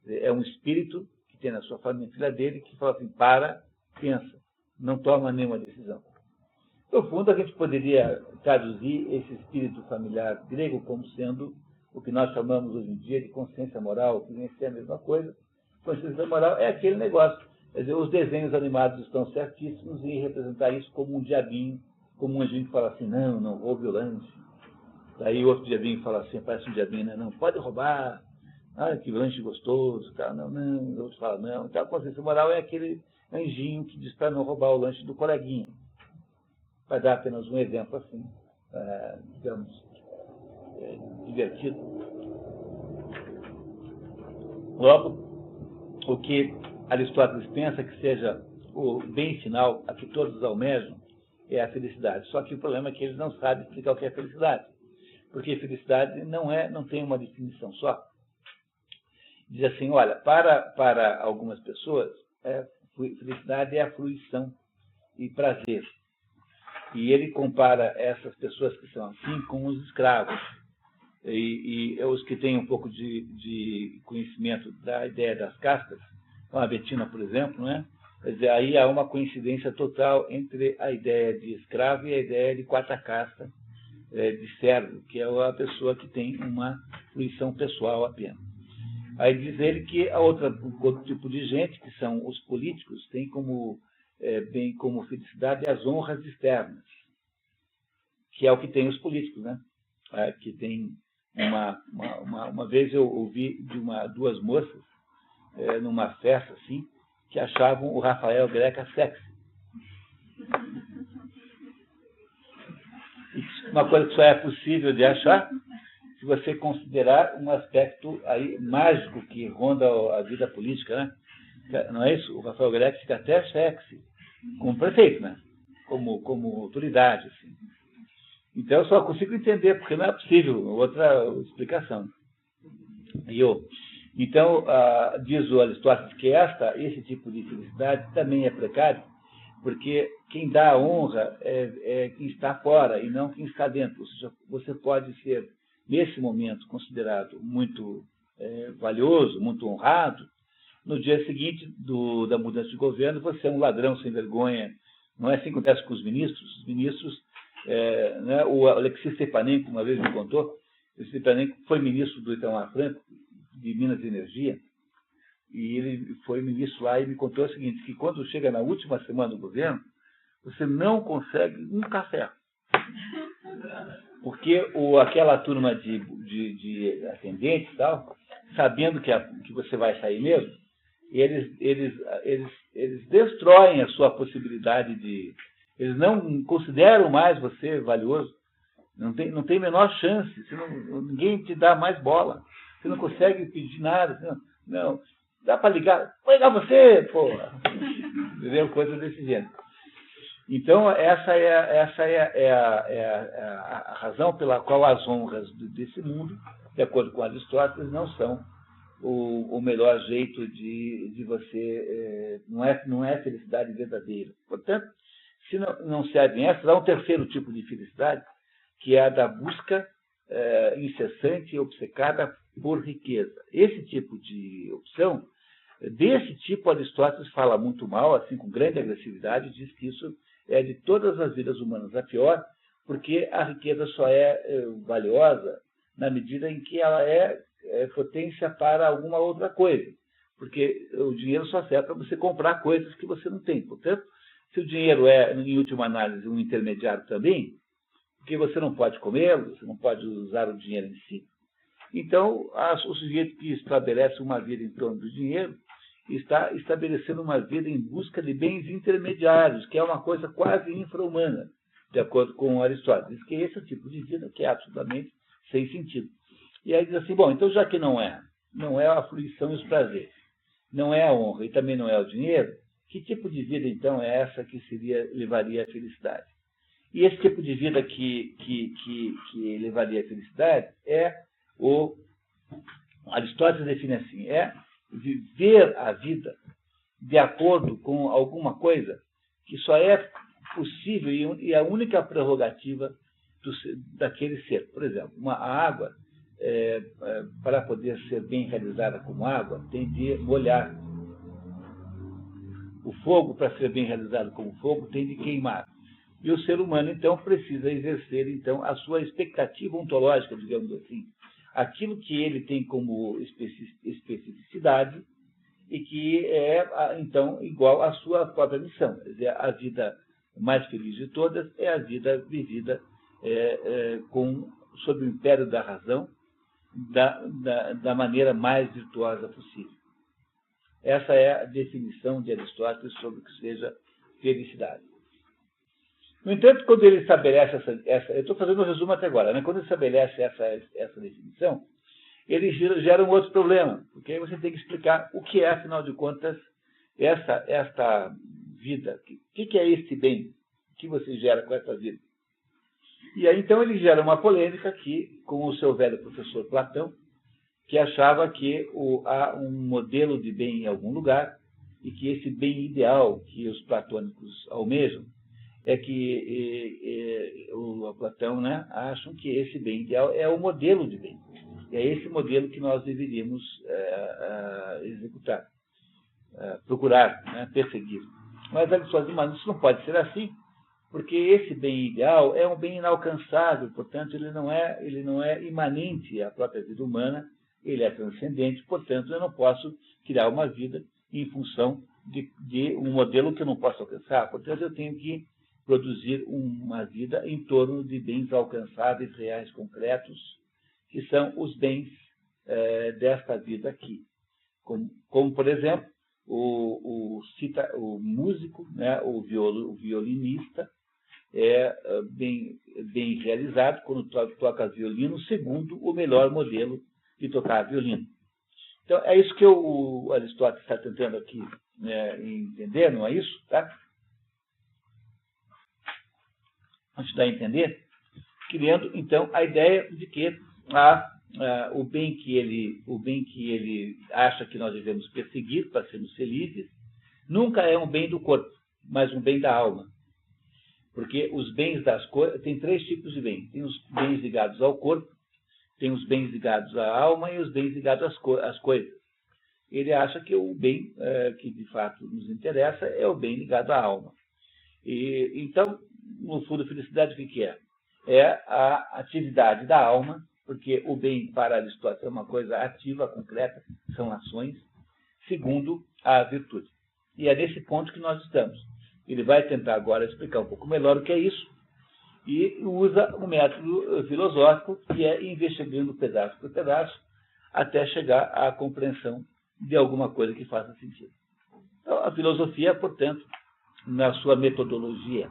A: É um espírito que tem na sua família, filha dele, que fala assim, pensa, não toma nenhuma decisão. No fundo, a gente poderia traduzir esse espírito familiar grego como sendo o que nós chamamos hoje em dia de consciência moral, que nem é a mesma coisa. Consciência moral é aquele negócio. Quer dizer, os desenhos animados estão certíssimos em representar isso como um diabinho, como um anjinho que fala assim, não roube o lanche. Daí outro diabinho fala assim, parece um diabinho, né? Não, pode roubar. Ah, que lanche gostoso. Tá? Não. O outro fala, não. Então, a consciência moral é aquele anjinho que diz para não roubar o lanche do coleguinha. Vai dar apenas um exemplo assim, digamos, divertido. Logo, o que Aristóteles pensa que seja o bem final a que todos almejam é a felicidade. Só que o problema é que ele não sabe explicar o que é felicidade. porque felicidade não tem uma definição só. Diz assim, olha, para algumas pessoas, felicidade é a fruição e prazer. E ele compara essas pessoas que são assim com os escravos. E os que têm um pouco de conhecimento da ideia das castas, como a Bettina, por exemplo, não é? Quer dizer, aí há uma coincidência total entre a ideia de escravo e a ideia de quarta casta, de servo, que é a pessoa que tem uma fruição pessoal apenas. Aí diz ele que outro tipo de gente, que são os políticos, tem bem como felicidade as honras externas, que é o que tem os políticos, né? Que tem uma vez eu ouvi de duas moças, numa festa assim, que achavam o Rafael Greca sexy. Uma coisa que só é possível de achar se você considerar um aspecto aí mágico que ronda a vida política, né? Não é isso? O Rafael Greca fica até sexy, como prefeito, né? Como autoridade, assim. Então, eu só consigo entender, porque não é possível outra explicação. Então, diz o Aristóteles que esse tipo de felicidade também é precário, porque quem dá a honra é quem está fora e não quem está dentro. Ou seja, você pode ser, nesse momento, considerado muito valioso, muito honrado. No dia seguinte da mudança de governo, você é um ladrão sem vergonha. Não é assim que acontece com os ministros. Os ministros, né, o Alexis Stepanenko uma vez me contou, o Stepanenko foi ministro do Itamar Franco, de Minas e Energia, e ele foi ministro lá e me contou o seguinte, que quando chega na última semana do governo, você não consegue um café. Porque aquela turma de atendentes e tal, sabendo que você vai sair mesmo, eles destroem a sua possibilidade eles não consideram mais você valioso, não tem menor chance, ninguém te dá mais bola, você não consegue pedir nada, não, dá para ligar, vou ligar você, porra, entendeu? Coisa desse gênero. Então, essa é a razão pela qual as honras desse mundo, de acordo com Aristóteles, não são o melhor jeito de você, não é felicidade verdadeira. Portanto, se não servem essas, há um terceiro tipo de felicidade, que é a da busca incessante e obcecada por riqueza. Esse tipo de opção, desse tipo Aristóteles fala muito mal, assim, com grande agressividade, diz que isso é de todas as vidas humanas a pior, porque a riqueza só é valiosa na medida em que ela é potência para alguma outra coisa. Porque o dinheiro só serve para você comprar coisas que você não tem. Portanto, se o dinheiro é, em última análise, um intermediário também, porque você não pode comê-lo, você não pode usar o dinheiro em si. Então, o sujeito que estabelece uma vida em torno do dinheiro está estabelecendo uma vida em busca de bens intermediários, que é uma coisa quase infra-humana, de acordo com Aristóteles, que esse é o tipo de vida que é absolutamente sem sentido. E aí diz assim, bom, então já que não é a fruição e os prazeres, não é a honra e também não é o dinheiro, que tipo de vida então é essa que levaria à felicidade? E esse tipo de vida que levaria à felicidade Aristóteles define assim, viver a vida de acordo com alguma coisa que só é possível e a única prerrogativa daquele ser. Por exemplo, a água, para poder ser bem realizada como água, tem de molhar. O fogo, para ser bem realizado como fogo, tem de queimar. E o ser humano, então, precisa exercer então, a sua expectativa ontológica, digamos assim, aquilo que ele tem como especificidade e que é, então, igual à sua própria missão. Quer dizer, a vida mais feliz de todas é a vida vivida sob o império da razão, da maneira mais virtuosa possível. Essa é a definição de Aristóteles sobre o que seja felicidade. No entanto, quando ele estabelece eu estou fazendo um resumo até agora, né? Quando ele estabelece essa definição, ele gera um outro problema, porque aí você tem que explicar o que é, afinal de contas, esta vida. O que é este bem que você gera com essa vida? E aí, então, ele gera uma polêmica aqui com o seu velho professor Platão, que achava que há um modelo de bem em algum lugar e que esse bem ideal que os platônicos almejam é que o Platão, né, acham que esse bem ideal é o modelo de bem. E é esse modelo que nós deveríamos executar, procurar, né, perseguir. Mas Aristóteles, isso não pode ser assim, porque esse bem ideal é um bem inalcançável, portanto, ele não é imanente à própria vida humana, ele é transcendente, portanto, eu não posso criar uma vida em função de um modelo que eu não posso alcançar. Portanto, eu tenho que produzir uma vida em torno de bens alcançáveis, reais, concretos, que são os bens desta vida aqui. Como por exemplo, o músico, né, o violinista, é bem realizado quando toca violino, segundo o melhor modelo de tocar violino. Então, é isso que o Aristóteles está tentando aqui, né, entender, não é isso? Tá? Ajudar a entender, criando, então, a ideia de que o bem que ele acha que nós devemos perseguir para sermos felizes nunca é um bem do corpo, mas um bem da alma. Porque os bens das coisas, tem três tipos de bens. Tem os bens ligados ao corpo, tem os bens ligados à alma e os bens ligados às coisas. Ele acha que o bem que de fato nos interessa é o bem ligado à alma. Então, no fundo, felicidade o que é? É a atividade da alma, porque o bem para Aristóteles é uma coisa ativa, concreta, são ações, segundo a virtude. E é nesse ponto que nós estamos. Ele vai tentar agora explicar um pouco melhor o que é isso, e usa o método filosófico, que é investigando pedaço por pedaço, até chegar à compreensão de alguma coisa que faça sentido. Então, a filosofia, portanto, na sua metodologia,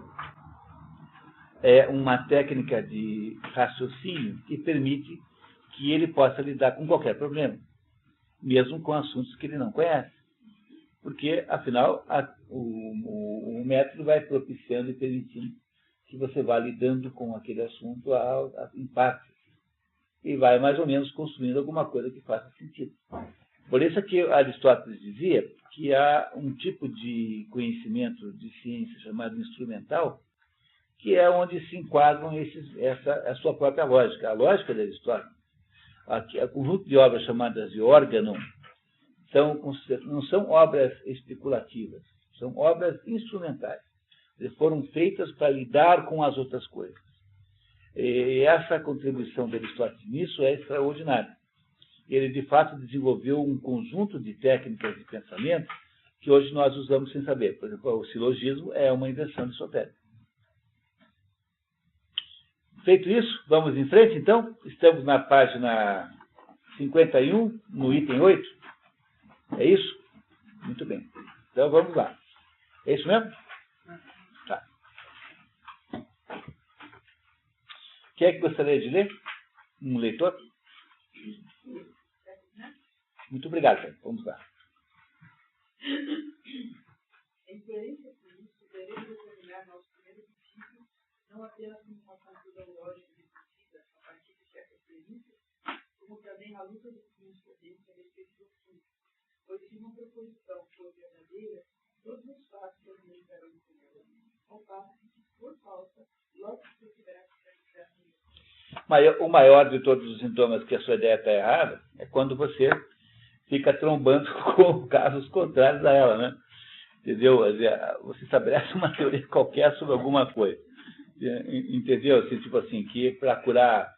A: é uma técnica de raciocínio que permite que ele possa lidar com qualquer problema, mesmo com assuntos que ele não conhece. Porque, afinal, o método vai propiciando e permitindo que você vá lidando com aquele assunto em partes e vai mais ou menos construindo alguma coisa que faça sentido. Por isso é que Aristóteles dizia que há um tipo de conhecimento de ciência chamado instrumental, que é onde se enquadram a sua própria lógica. A lógica de Aristóteles, o conjunto de obras chamadas de órgão, não são obras especulativas, são obras instrumentais. Eles foram feitas para lidar com as outras coisas. E essa contribuição de Aristóteles nisso é extraordinária. Ele, de fato, desenvolveu um conjunto de técnicas de pensamento que hoje nós usamos sem saber. Por exemplo, o silogismo é uma invenção aristotélica. Feito isso, vamos em frente, então. Estamos na página 51, no item 8. É isso? Muito bem. Então, vamos lá. É isso mesmo? Tá. Quem é que gostaria de ler? Um leitor? Muito obrigado, Pedro. Vamos lá.
C: Em coerência com isso, devemos determinar nosso primeiro princípio não apenas como uma conclusão lógica discutida a partir de certas premissas, como também a luta dos fins podemos a respeito do fim. Pois se uma proposição for verdadeira, todos os fatos que argumentarão com ela, ao passo que, por falsa, logo se tiverá que praticar nisso.
A: O maior de todos os sintomas que a sua ideia está errada é quando você fica trombando com casos contrários a ela, né? Entendeu? Você estabelece uma teoria qualquer sobre alguma coisa. Entendeu? Assim, tipo assim, que para curar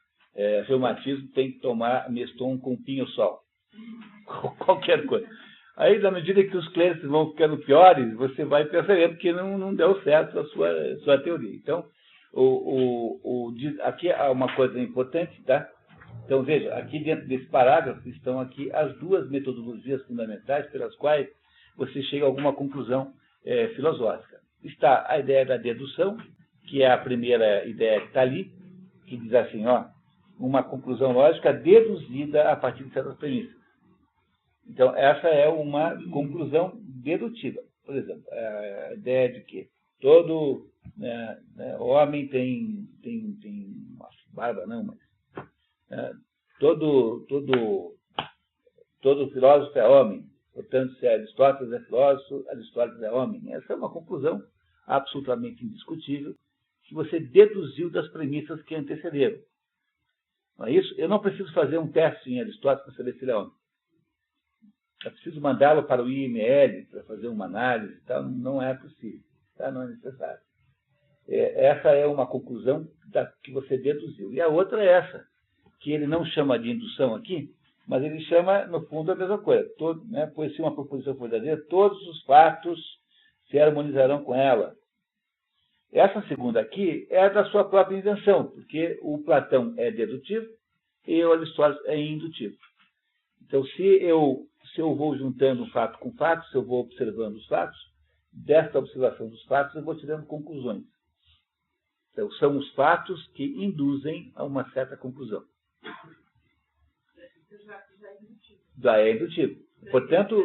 A: reumatismo tem que tomar Meston com pinho-sol. Qualquer coisa. Aí, na medida que os clientes vão ficando piores, você vai percebendo que não deu certo a sua teoria. Então, aqui há uma coisa importante, tá? Então, veja, aqui dentro desse parágrafo estão aqui as duas metodologias fundamentais pelas quais você chega a alguma conclusão filosófica. Está a ideia da dedução, que é a primeira ideia que está ali, que diz assim, uma conclusão lógica deduzida a partir de certas premissas. Então, essa é uma conclusão dedutiva. Por exemplo, a ideia de que todo Homem tem barba não, mas todo filósofo é homem. Portanto, se Aristóteles é filósofo, Aristóteles é homem. Essa é uma conclusão absolutamente indiscutível que você deduziu das premissas que antecederam. Não é isso? Eu não preciso fazer um teste em Aristóteles para saber se ele é homem. Eu preciso mandá-lo para o IML para fazer uma análise e tal. Não é possível. Tá? Não é necessário. Essa é uma conclusão que você deduziu. E a outra é essa, que ele não chama de indução aqui, mas ele chama, no fundo, a mesma coisa. Pois se uma proposição for verdadeira, todos os fatos se harmonizarão com ela. Essa segunda aqui é da sua própria invenção, porque o Platão é dedutivo e o Aristóteles é indutivo. Então, se eu vou juntando fato com fato, se eu vou observando os fatos, desta observação dos fatos eu vou tirando conclusões. Então, são os fatos que induzem a uma certa conclusão. Já é indutivo. Portanto,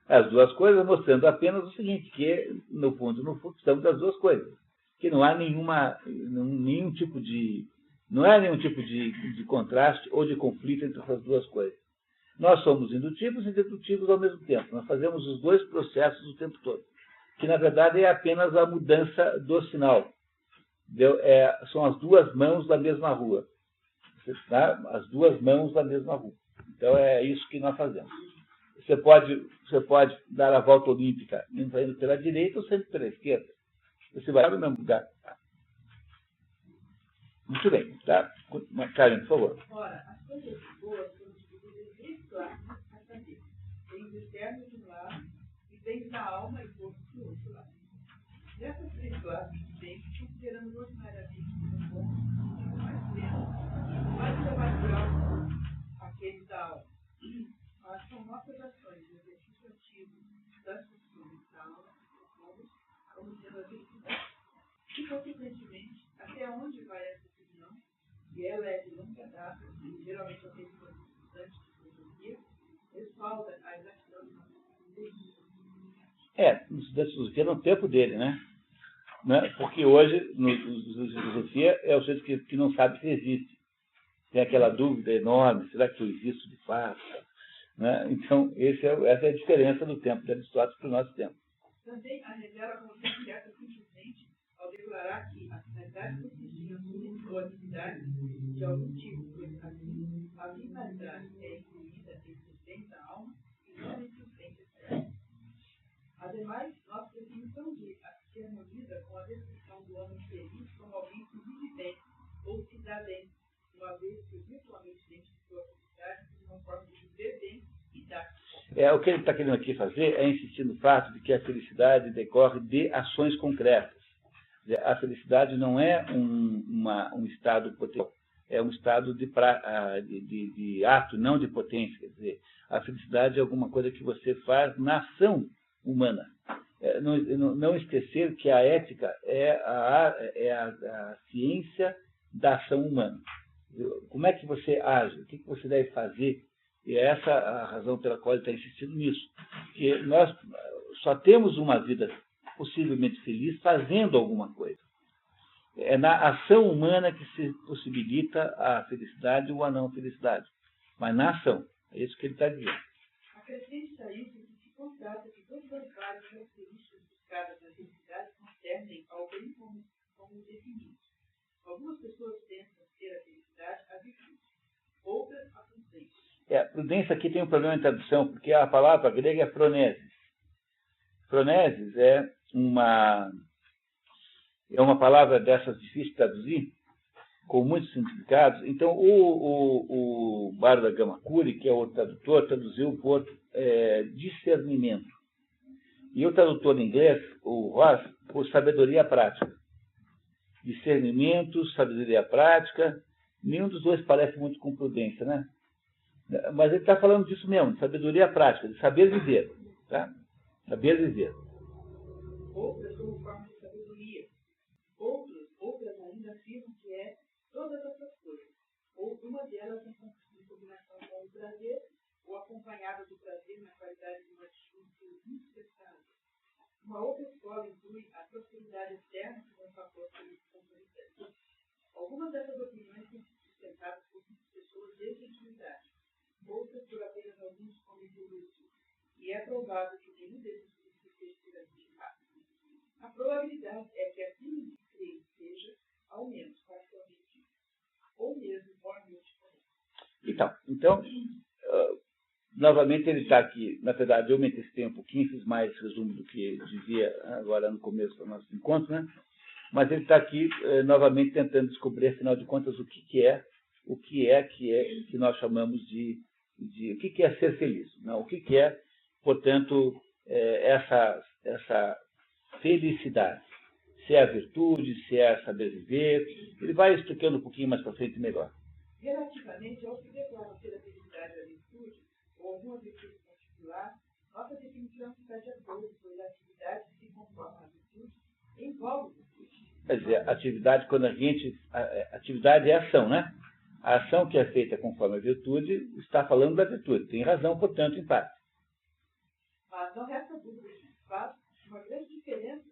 A: as duas coisas mostrando apenas o seguinte, que no fundo estamos das duas coisas. Que não há nenhum tipo de contraste ou de conflito entre essas duas coisas. Nós somos indutivos e dedutivos ao mesmo tempo. Nós fazemos os dois processos o tempo todo. Que, na verdade, é apenas a mudança do sinal. São as duas mãos da mesma rua. Tá? As duas mãos da mesma rua. Então, é isso que nós fazemos. Você pode dar a volta olímpica indo pela direita ou sempre pela esquerda. Você vai no mesmo lugar. Muito bem. Tá? Karen, por favor.
C: Ora, as coisas boas são divididas em três classes a saber. Bens externos de um lado e bens da alma e corpo do outro lado. Nessas três classes de bens, consideramos ordinariamente como bons, mais plenos, mais elevado aqueles da alma. Mas são nossas ações, o exercício ativo das funções da alma como sendo a felicidade. E, consequentemente, até onde vai essa opinião, e ela é de longa data, e geralmente a opinião constante de filosofia, respalda a exatidão de nossos desejos.
A: No estudante de filosofia no tempo dele, né? Porque hoje, no estudante de filosofia, é o sujeito que não sabe se existe. Tem aquela dúvida enorme, será que eu existo de fato? Né? Então, essa é a diferença do tempo de Aristóteles para o nosso tempo.
C: Também a revela como certa simplesmente ao declarar que a finalidade consistia na solidariedade de algum tipo, pois assim, a finalidade é incluída entre os bens da alma e não entre os bens externos. Ademais, nossa definição se harmoniza com a descrição do homem feliz como alguém que vive bem ou se dá bem, uma vez que virtualmente identificou a felicidade como uma forma de viver bem e dar.
A: O que ele está querendo aqui fazer é insistir no fato de que a felicidade decorre de ações concretas. A felicidade não é um estado potencial, é um estado de ato, não de potência. Quer dizer, a felicidade é alguma coisa que você faz na ação humana. Não esquecer que a ética é a ciência da ação humana. Como é que você age? O que você deve fazer? E é essa a razão pela qual ele está insistindo nisso. Que nós só temos uma vida possivelmente feliz fazendo alguma coisa. É na ação humana que se possibilita a felicidade ou a não felicidade. Mas na ação. É isso que ele está dizendo.
C: Acrescente a isso que se constata que todas as várias características buscadas na felicidade concernem ao bem como definido. Algumas pessoas pensam ter a felicidade a virtude, outras a prudência.
A: A prudência aqui tem um problema em tradução, porque a palavra grega é phronesis. Phronesis é uma palavra dessas difíceis de traduzir, com muitos significados. Então, o Bárbara Gamakuri, que é o tradutor, traduziu por discernimento. E o tradutor em inglês, o Ross, por sabedoria prática. Discernimento, sabedoria prática, nenhum dos dois parece muito com prudência, né? Mas ele está falando disso mesmo, de sabedoria prática, de saber viver. Tá? Saber viver.
C: Outras como forma de sabedoria. Outras ainda afirmam que é todas essas coisas. Ou uma delas em combinação com o prazer, ou acompanhada do prazer na qualidade de uma atitude indispensável. Uma outra escola inclui a prosperidade externa como um fator consolidante. Algumas dessas opiniões são sustentadas por pessoas desde a antiguidade, outras por apenas alguns homens eruditos, e é provável que nenhum desses grupos esteja errado. A probabilidade é que aquilo que creio seja, ao menos parcialmente, ou mesmo moralmente correto.
A: Então novamente ele está aqui, na verdade eu me antecipei um pouquinho, fiz mais resumo do que dizia agora no começo do nosso encontro, né? Mas ele está aqui novamente tentando descobrir, afinal de contas, o que nós chamamos de o que é ser feliz, não? O que é, portanto, essa felicidade, se é a virtude, se é saber viver. Ele vai explicando um pouquinho mais para frente melhor.
C: Relativamente ao que declara ser a felicidade da virtude, ou alguma virtude particular, nossa definição está de acordo, pois a atividade que se conforma à virtude envolve virtude.
A: Quer dizer, atividade, quando atividade é ação, né? A ação que é feita conforme a virtude está falando da virtude. Tem razão, portanto, em parte.
C: Mas não resta dúvida que faz uma grande diferença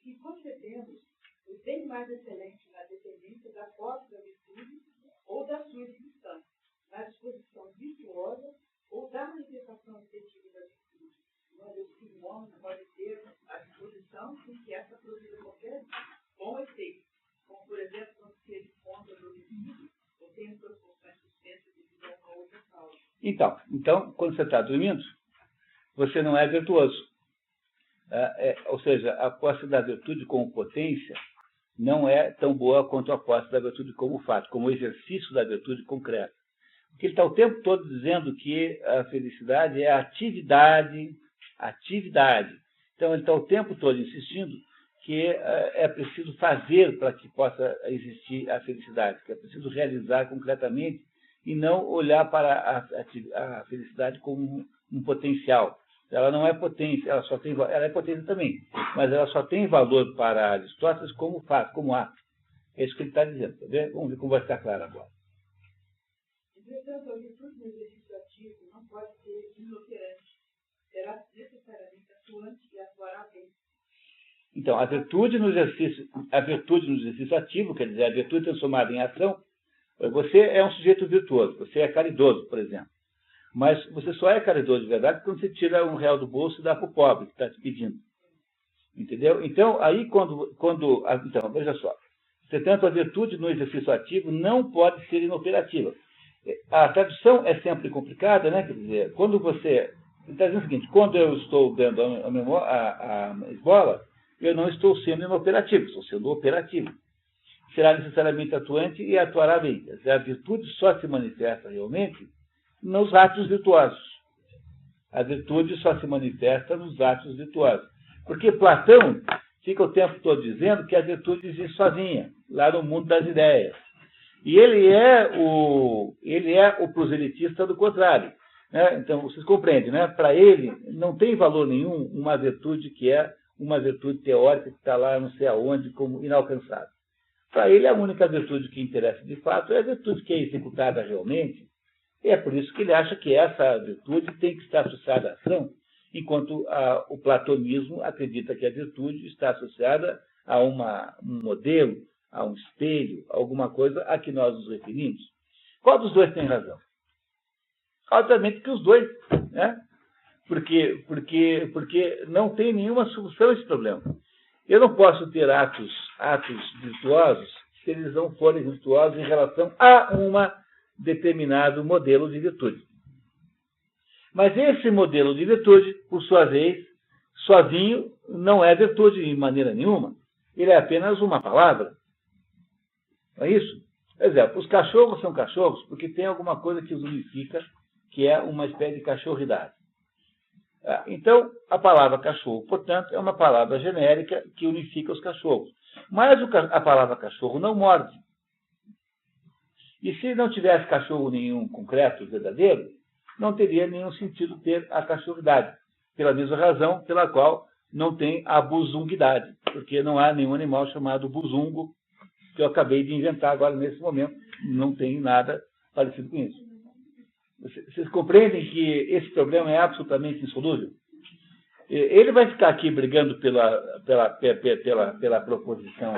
C: que concebemos o bem mais excelente na dependência da posse da virtude ou da sua existência, na disposição virtuosa ou da manifestação efetiva da virtude. Uma vez que um homem pode ter a disposição em que essa produza qualquer bom efeito, como, por exemplo, quando se encontra dormindo ou tem suas funções suspensas devido a uma outra causa.
A: Então, quando você está dormindo, você não é virtuoso. Ou seja, a posse da virtude como potência não é tão boa quanto a posse da virtude como fato, como o exercício da virtude concreta. Porque ele está o tempo todo dizendo que a felicidade é atividade. Então, ele está o tempo todo insistindo que é preciso fazer para que possa existir a felicidade, que é preciso realizar concretamente e não olhar para a felicidade como um potencial. Ela não é potência, ela é potência também, mas ela só tem valor para Aristóteles como fato, como ato. É isso que ele está dizendo, tá vendo? Vamos ver como vai ficar claro agora.
C: Entretanto, a virtude no exercício ativo não pode ser inoperante. Será necessariamente atuante e atuará bem.
A: Então, a virtude no exercício ativo, quer dizer, a virtude transformada em ação, você é um sujeito virtuoso, você é caridoso, por exemplo. Mas você só é caridoso de verdade quando você tira R$1 do bolso e dá para o pobre que está te pedindo. Entendeu? Então, aí então, veja só. Portanto, a virtude no exercício ativo não pode ser inoperativa. A tradução é sempre complicada, né? Quer dizer, quando você... Está dizendo o seguinte, quando eu estou dando a esmola, eu não estou sendo inoperativo, estou sendo operativo. Será necessariamente atuante e atuará bem. Quer dizer, a virtude só se manifesta realmente nos atos virtuosos. A virtude só se manifesta nos atos virtuosos. Porque Platão fica o tempo todo dizendo que a virtude existe sozinha, lá no mundo das ideias. E ele é o proselitista do contrário. Né? Então, vocês compreendem, né? Para ele, não tem valor nenhum uma virtude que é uma virtude teórica que está lá não sei aonde, como inalcançável. Para ele, a única virtude que interessa de fato é a virtude que é executada realmente. E é por isso que ele acha que essa virtude tem que estar associada à ação, enquanto o platonismo acredita que a virtude está associada a um modelo, a um espelho, a alguma coisa a que nós nos referimos. Qual dos dois tem razão? Obviamente que os dois, né? Porque não tem nenhuma solução a esse problema. Eu não posso ter atos virtuosos se eles não forem virtuosos em relação a determinado modelo de virtude. Mas esse modelo de virtude, por sua vez, sozinho, não é virtude de maneira nenhuma. Ele é apenas uma palavra. Não é isso? Por exemplo, os cachorros são cachorros porque tem alguma coisa que os unifica, que é uma espécie de cachorridade. Então, a palavra cachorro, portanto, é uma palavra genérica que unifica os cachorros. Mas a palavra cachorro não morde. E se não tivesse cachorro nenhum concreto, verdadeiro, não teria nenhum sentido ter a cachorridade. Pela mesma razão pela qual não tem a buzunguidade. Porque não há nenhum animal chamado buzungo, que eu acabei de inventar agora nesse momento. Não tem nada parecido com isso. Vocês compreendem que esse problema é absolutamente insolúvel? Ele vai ficar aqui brigando pela proposição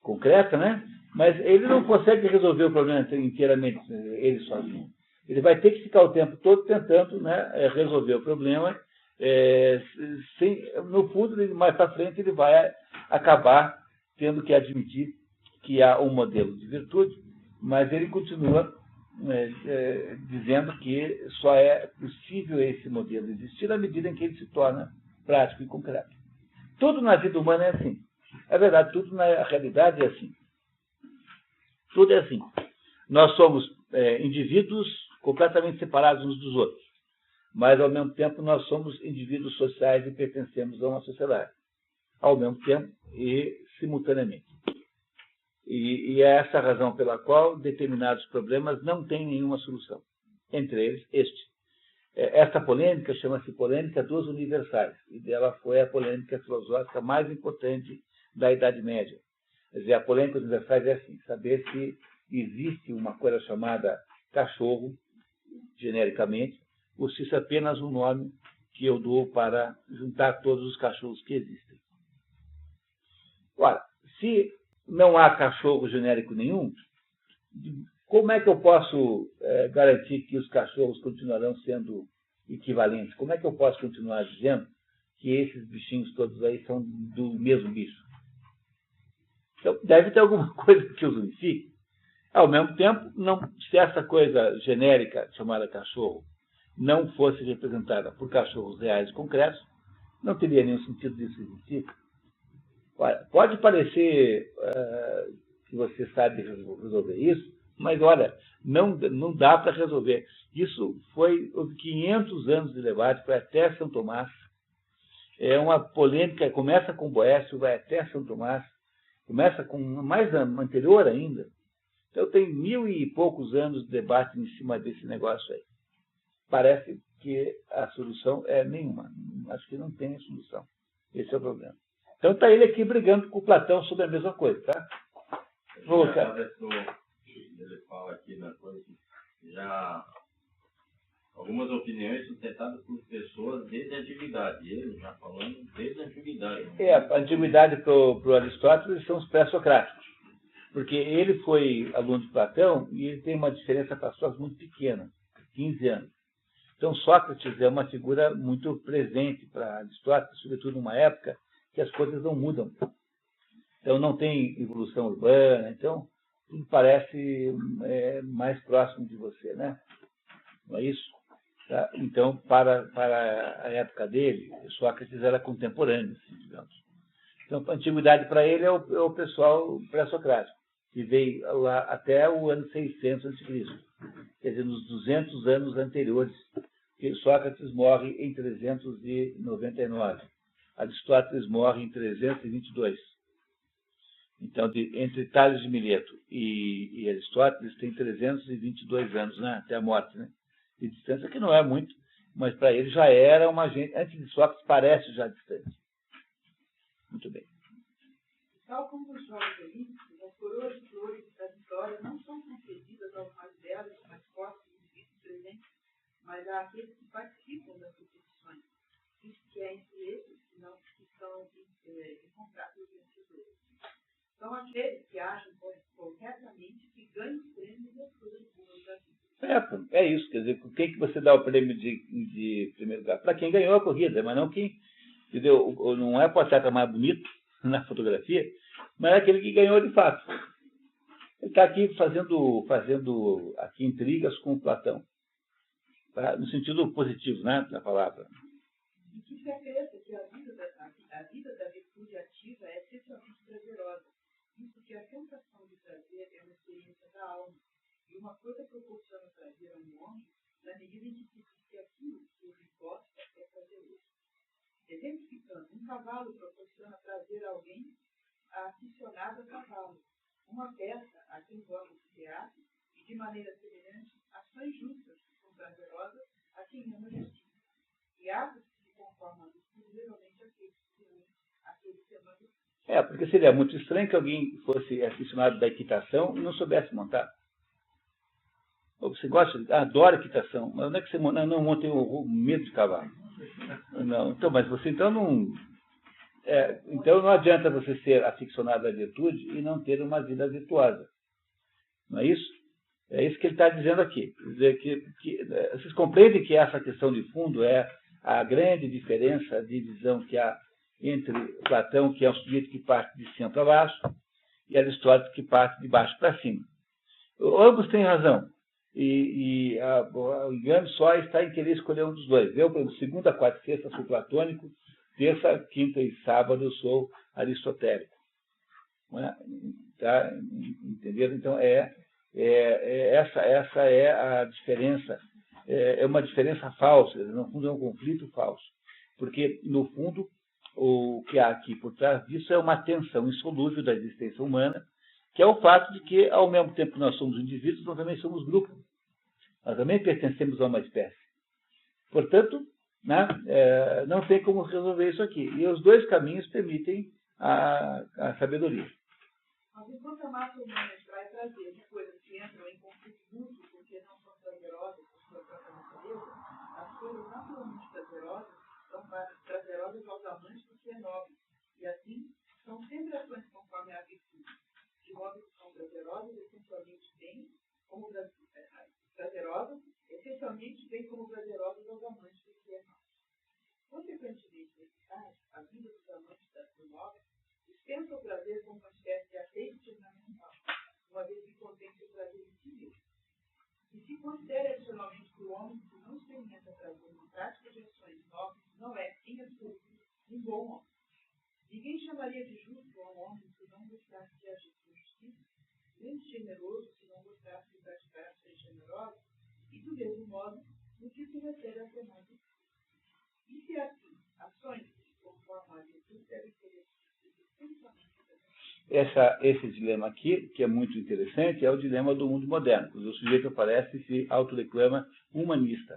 A: concreta, né? Mas ele não consegue resolver o problema inteiramente, ele sozinho. Ele vai ter que ficar o tempo todo tentando, né, resolver o problema. No fundo, mais para frente, ele vai acabar tendo que admitir que há um modelo de virtude, mas ele continua dizendo que só é possível esse modelo existir na medida em que ele se torna prático e concreto. Tudo na vida humana é assim. É verdade, tudo na realidade é assim. Tudo é assim. Nós somos indivíduos completamente separados uns dos outros, mas, ao mesmo tempo, nós somos indivíduos sociais e pertencemos a uma sociedade, ao mesmo tempo e simultaneamente. E é essa a razão pela qual determinados problemas não têm nenhuma solução. Entre eles, este. Esta polêmica chama-se polêmica dos universais, e dela foi a polêmica filosófica mais importante da Idade Média. Quer dizer, a polêmica dos universais é assim, saber se existe uma coisa chamada cachorro, genericamente, ou se isso é apenas um nome que eu dou para juntar todos os cachorros que existem. Ora, se não há cachorro genérico nenhum, como é que eu posso garantir que os cachorros continuarão sendo equivalentes? Como é que eu posso continuar dizendo que esses bichinhos todos aí são do mesmo bicho? Então, deve ter alguma coisa que os unifique. Ao mesmo tempo, se essa coisa genérica chamada cachorro não fosse representada por cachorros reais e concretos, não teria nenhum sentido disso existir. Pode parecer que você sabe resolver isso, mas, olha, não dá para resolver. Houve 500 anos de debate, foi até São Tomás. É uma polêmica, começa com Boécio, vai até São Tomás, começa com mais anterior ainda. Então, tem 1000 e poucos anos de debate em cima desse negócio aí. Parece que a solução é nenhuma. Acho que não tem solução. Esse é o problema. Então, está ele aqui brigando com o Platão sobre a mesma coisa, tá?
D: Ele fala aqui na coisa que já algumas opiniões sustentadas por pessoas desde a antiguidade. Ele já falando desde a antiguidade.
A: A antiguidade para o Aristóteles são os pré-socráticos. Porque ele foi aluno de Platão e ele tem uma diferença para Sócrates muito pequena, 15 anos. Então, Sócrates é uma figura muito presente para Aristóteles, sobretudo numa época que as coisas não mudam. Então, não tem evolução urbana, então, tudo parece mais próximo de você, né? Não é isso? Tá? Então, para a época dele, Sócrates era contemporâneo, assim, digamos. Então, a antiguidade para ele é o pessoal pré-socrático, que veio lá até o ano 600 a.C., quer dizer, nos 200 anos anteriores, que Sócrates morre em 399. Aristóteles morre em 322. Então, entre Tales de Mileto e Aristóteles tem 322 anos, né, até a morte, né? De distância, que não é muito, mas para ele já era uma gente, antes de Sócrates parece já distante. Muito bem.
C: Tal como os Jogos Olímpicos, as coroas de flores da vitória não são concedidas aos mais belos, mais fortes e indivíduos presentes, mas àqueles que participam das competições. Isso que é entre esses que são encontrados vencedores. São aqueles que agem corretamente e ganham os prêmios das coisas boas da vida.
A: É isso, quer dizer, quem que você dá o prêmio de primeiro lugar? Para quem ganhou a corrida, mas não quem, entendeu? Não é para o atleta mais bonito na fotografia, mas é aquele que ganhou de fato. Ele está aqui fazendo aqui intrigas com o Platão, tá? No sentido positivo, né, da palavra.
C: E que certeza que a vida da virtude ativa é essencialmente prazerosa. Isso que a sensação de prazer é uma experiência da alma. E uma coisa proporciona prazer a um homem na medida em que se diz que aquilo que ele gosta é prazeroso. Exemplificando, um cavalo proporciona prazer a alguém aficionado a cavalo. Uma peça a quem gosta de teatro e, de maneira semelhante, ações justas são prazerosas a quem ama justiça. E atos que se conformam a justiça geralmente aqueles que amam a justiça.
A: Porque seria muito estranho que alguém fosse aficionado da equitação e não soubesse montar. Você gosta? Adora equitação. Mas onde é que você monta? Não, ontem eu medo de cavalo. Não, então, mas você então não... então não adianta você ser aficionado à virtude e não ter uma vida virtuosa. Não é isso? É isso que ele está dizendo aqui. Quer dizer que vocês compreendem que essa questão de fundo é a grande diferença de visão que há entre Platão, que é um sujeito que parte de cima para baixo, e Aristóteles, que parte de baixo para cima. Ambos têm razão. O engano só está em querer escolher um dos dois. Eu, por exemplo, segunda, quarta e sexta sou platônico, terça, quinta e sábado eu sou aristotélico. Tá? Entenderam? Então, essa é a diferença. É uma diferença falsa, no fundo é um conflito falso. Porque, no fundo, o que há aqui por trás disso é uma tensão insolúvel da existência humana, que é o fato de que, ao mesmo tempo que nós somos indivíduos, nós também somos grupo. Nós também pertencemos a uma espécie. Portanto, né, não tem como resolver isso aqui. E os dois caminhos permitem a sabedoria.
C: Mas enquanto a massa humana vai trazer de coisas que entram em conflito mútuo porque não são prazerosas por sua própria natureza, as coisas naturalmente prazerosas são prazerosas aos amantes porque é nobre. E assim, são sempre ações conforme a virtude. De modo que são prazerosas essencialmente bem como prazerosas aos amantes porque é nobre. Consequentemente, nesse caso, a vida dos amantes do nobre dispensa o prazer como uma espécie de azeite ornamental, uma vez que contém seu prazer em si mesmo. E se considera adicionalmente que o homem que não experimenta prazer na prática de ações nobres não é, em absoluto, um bom homem. Ninguém chamaria de justo a um homem que não gostasse de agir com justiça, nem de generoso se não gostasse de praticar ações generosas, e do mesmo modo, no que se refere a demais. E se assim, ações que conformam a virtude devem ser
A: esse dilema aqui, que é muito interessante, é o dilema do mundo moderno. O sujeito aparece e se autodeclama humanista.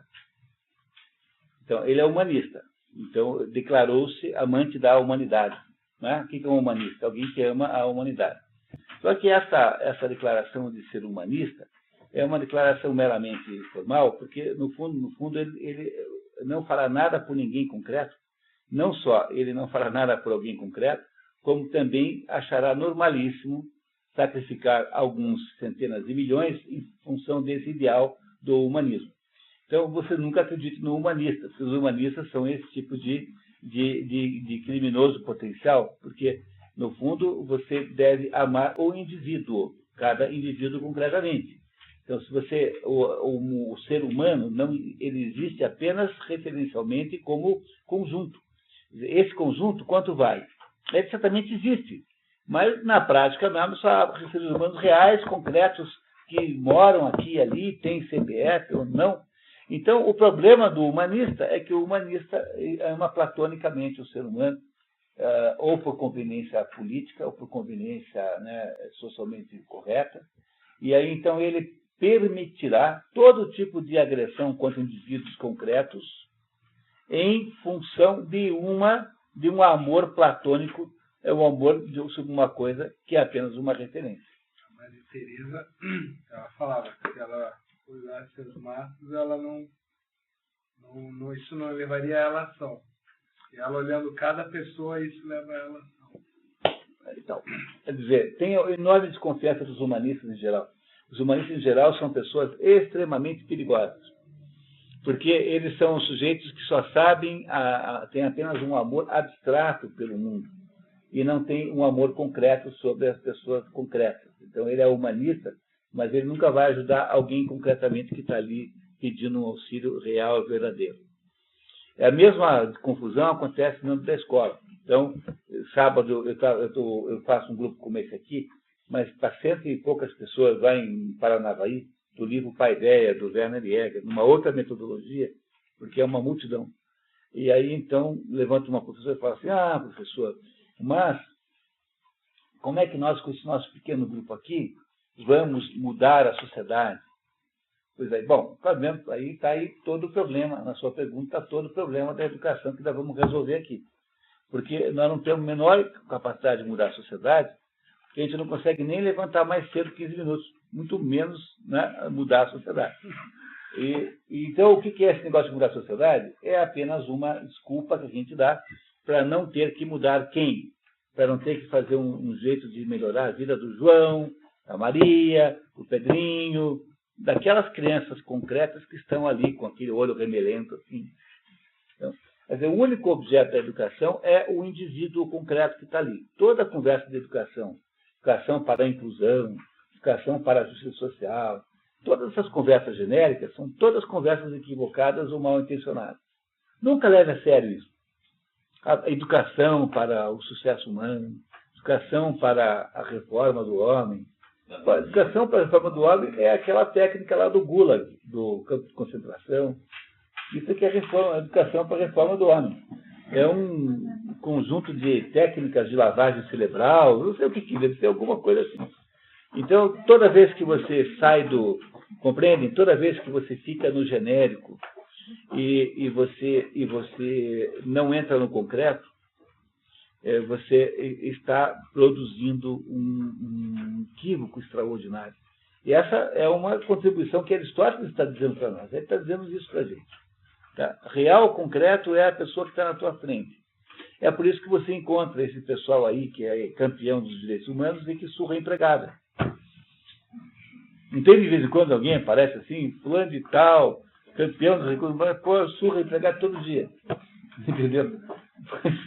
A: Então, ele é humanista. Então, declarou-se amante da humanidade. Né? O que é um humanista? Alguém que ama a humanidade. Só que essa declaração de ser humanista é uma declaração meramente formal, porque, no fundo ele não fará nada por ninguém concreto. Não só ele não fará nada por alguém concreto, como também achará normalíssimo sacrificar alguns centenas de milhões em função desse ideal do humanismo. Então, você nunca acredite no humanista, porque os humanistas são esse tipo de criminoso potencial, porque, no fundo, você deve amar o indivíduo, cada indivíduo concretamente. Então, se você, o ser humano, ele existe apenas referencialmente como conjunto. Esse conjunto, quanto vai? Ele certamente existe, mas na prática mesmo só seres humanos reais, concretos, que moram aqui e ali, têm CPF ou não. Então, o problema do humanista é que o humanista ama platonicamente o ser humano, ou por conveniência política, ou por conveniência, né, socialmente correta, e aí então ele permitirá todo tipo de agressão contra indivíduos concretos em função de um amor platônico, o amor sobre uma coisa que é apenas uma referência.
E: A Maria Teresa, ela falava que se ela usasse seus maços, ela isso não levaria ela à ação. E ela olhando cada pessoa, isso leva ela à ação.
A: Então, quer dizer, tem enorme desconfiança dos humanistas em geral. Os humanistas em geral são pessoas extremamente perigosas. Porque eles são sujeitos que só sabem, têm apenas um amor abstrato pelo mundo e não tem um amor concreto sobre as pessoas concretas. Então, ele é humanista, mas ele nunca vai ajudar alguém concretamente que está ali pedindo um auxílio real e verdadeiro. A mesma confusão acontece no âmbito da escola. Então, sábado eu faço um grupo como esse aqui, mas para 100 e poucas pessoas lá em Paranavaí, do livro Paideia, do Werner Jäger, numa outra metodologia, porque é uma multidão. E aí, então, levanta uma professora e fala assim, professor, mas como é que nós, com esse nosso pequeno grupo aqui, vamos mudar a sociedade? Pois aí, bom, aí está aí todo o problema, na sua pergunta, está todo o problema da educação que nós vamos resolver aqui. Porque nós não temos a menor capacidade de mudar a sociedade, porque a gente não consegue nem levantar mais cedo 15 minutos. muito menos, né, mudar a sociedade. Então, o que é esse negócio de mudar a sociedade? É apenas uma desculpa que a gente dá para não ter que mudar quem? Para não ter que fazer um jeito de melhorar a vida do João, da Maria, do Pedrinho, daquelas crianças concretas que estão ali com aquele olho remelento. Assim. Então, quer dizer, o único objeto da educação é o indivíduo concreto que está ali. Toda a conversa de educação para a inclusão, educação para a justiça social, todas essas conversas genéricas são todas conversas equivocadas ou mal intencionadas. Nunca leve a sério isso. A educação para o sucesso humano, educação para a reforma do homem. A educação para a reforma do homem é aquela técnica lá do Gulag, do campo de concentração. Isso aqui é a educação para a reforma do homem. É um conjunto de técnicas de lavagem cerebral, não sei o que deve ser alguma coisa assim. Então, toda vez que você sai do... Compreendem? Toda vez que você fica no genérico e você não entra no concreto, você está produzindo um equívoco extraordinário. E essa é uma contribuição que Aristóteles está dizendo para nós. Ele está dizendo isso para a gente. Tá? Real, concreto, é a pessoa que está na tua frente. É por isso que você encontra esse pessoal aí, que é campeão dos direitos humanos e que surra a empregada. Não tem de vez em quando alguém aparece assim, fulano de tal, campeão dos recursos humanos, pô, surra a empregada todo dia. Entendeu?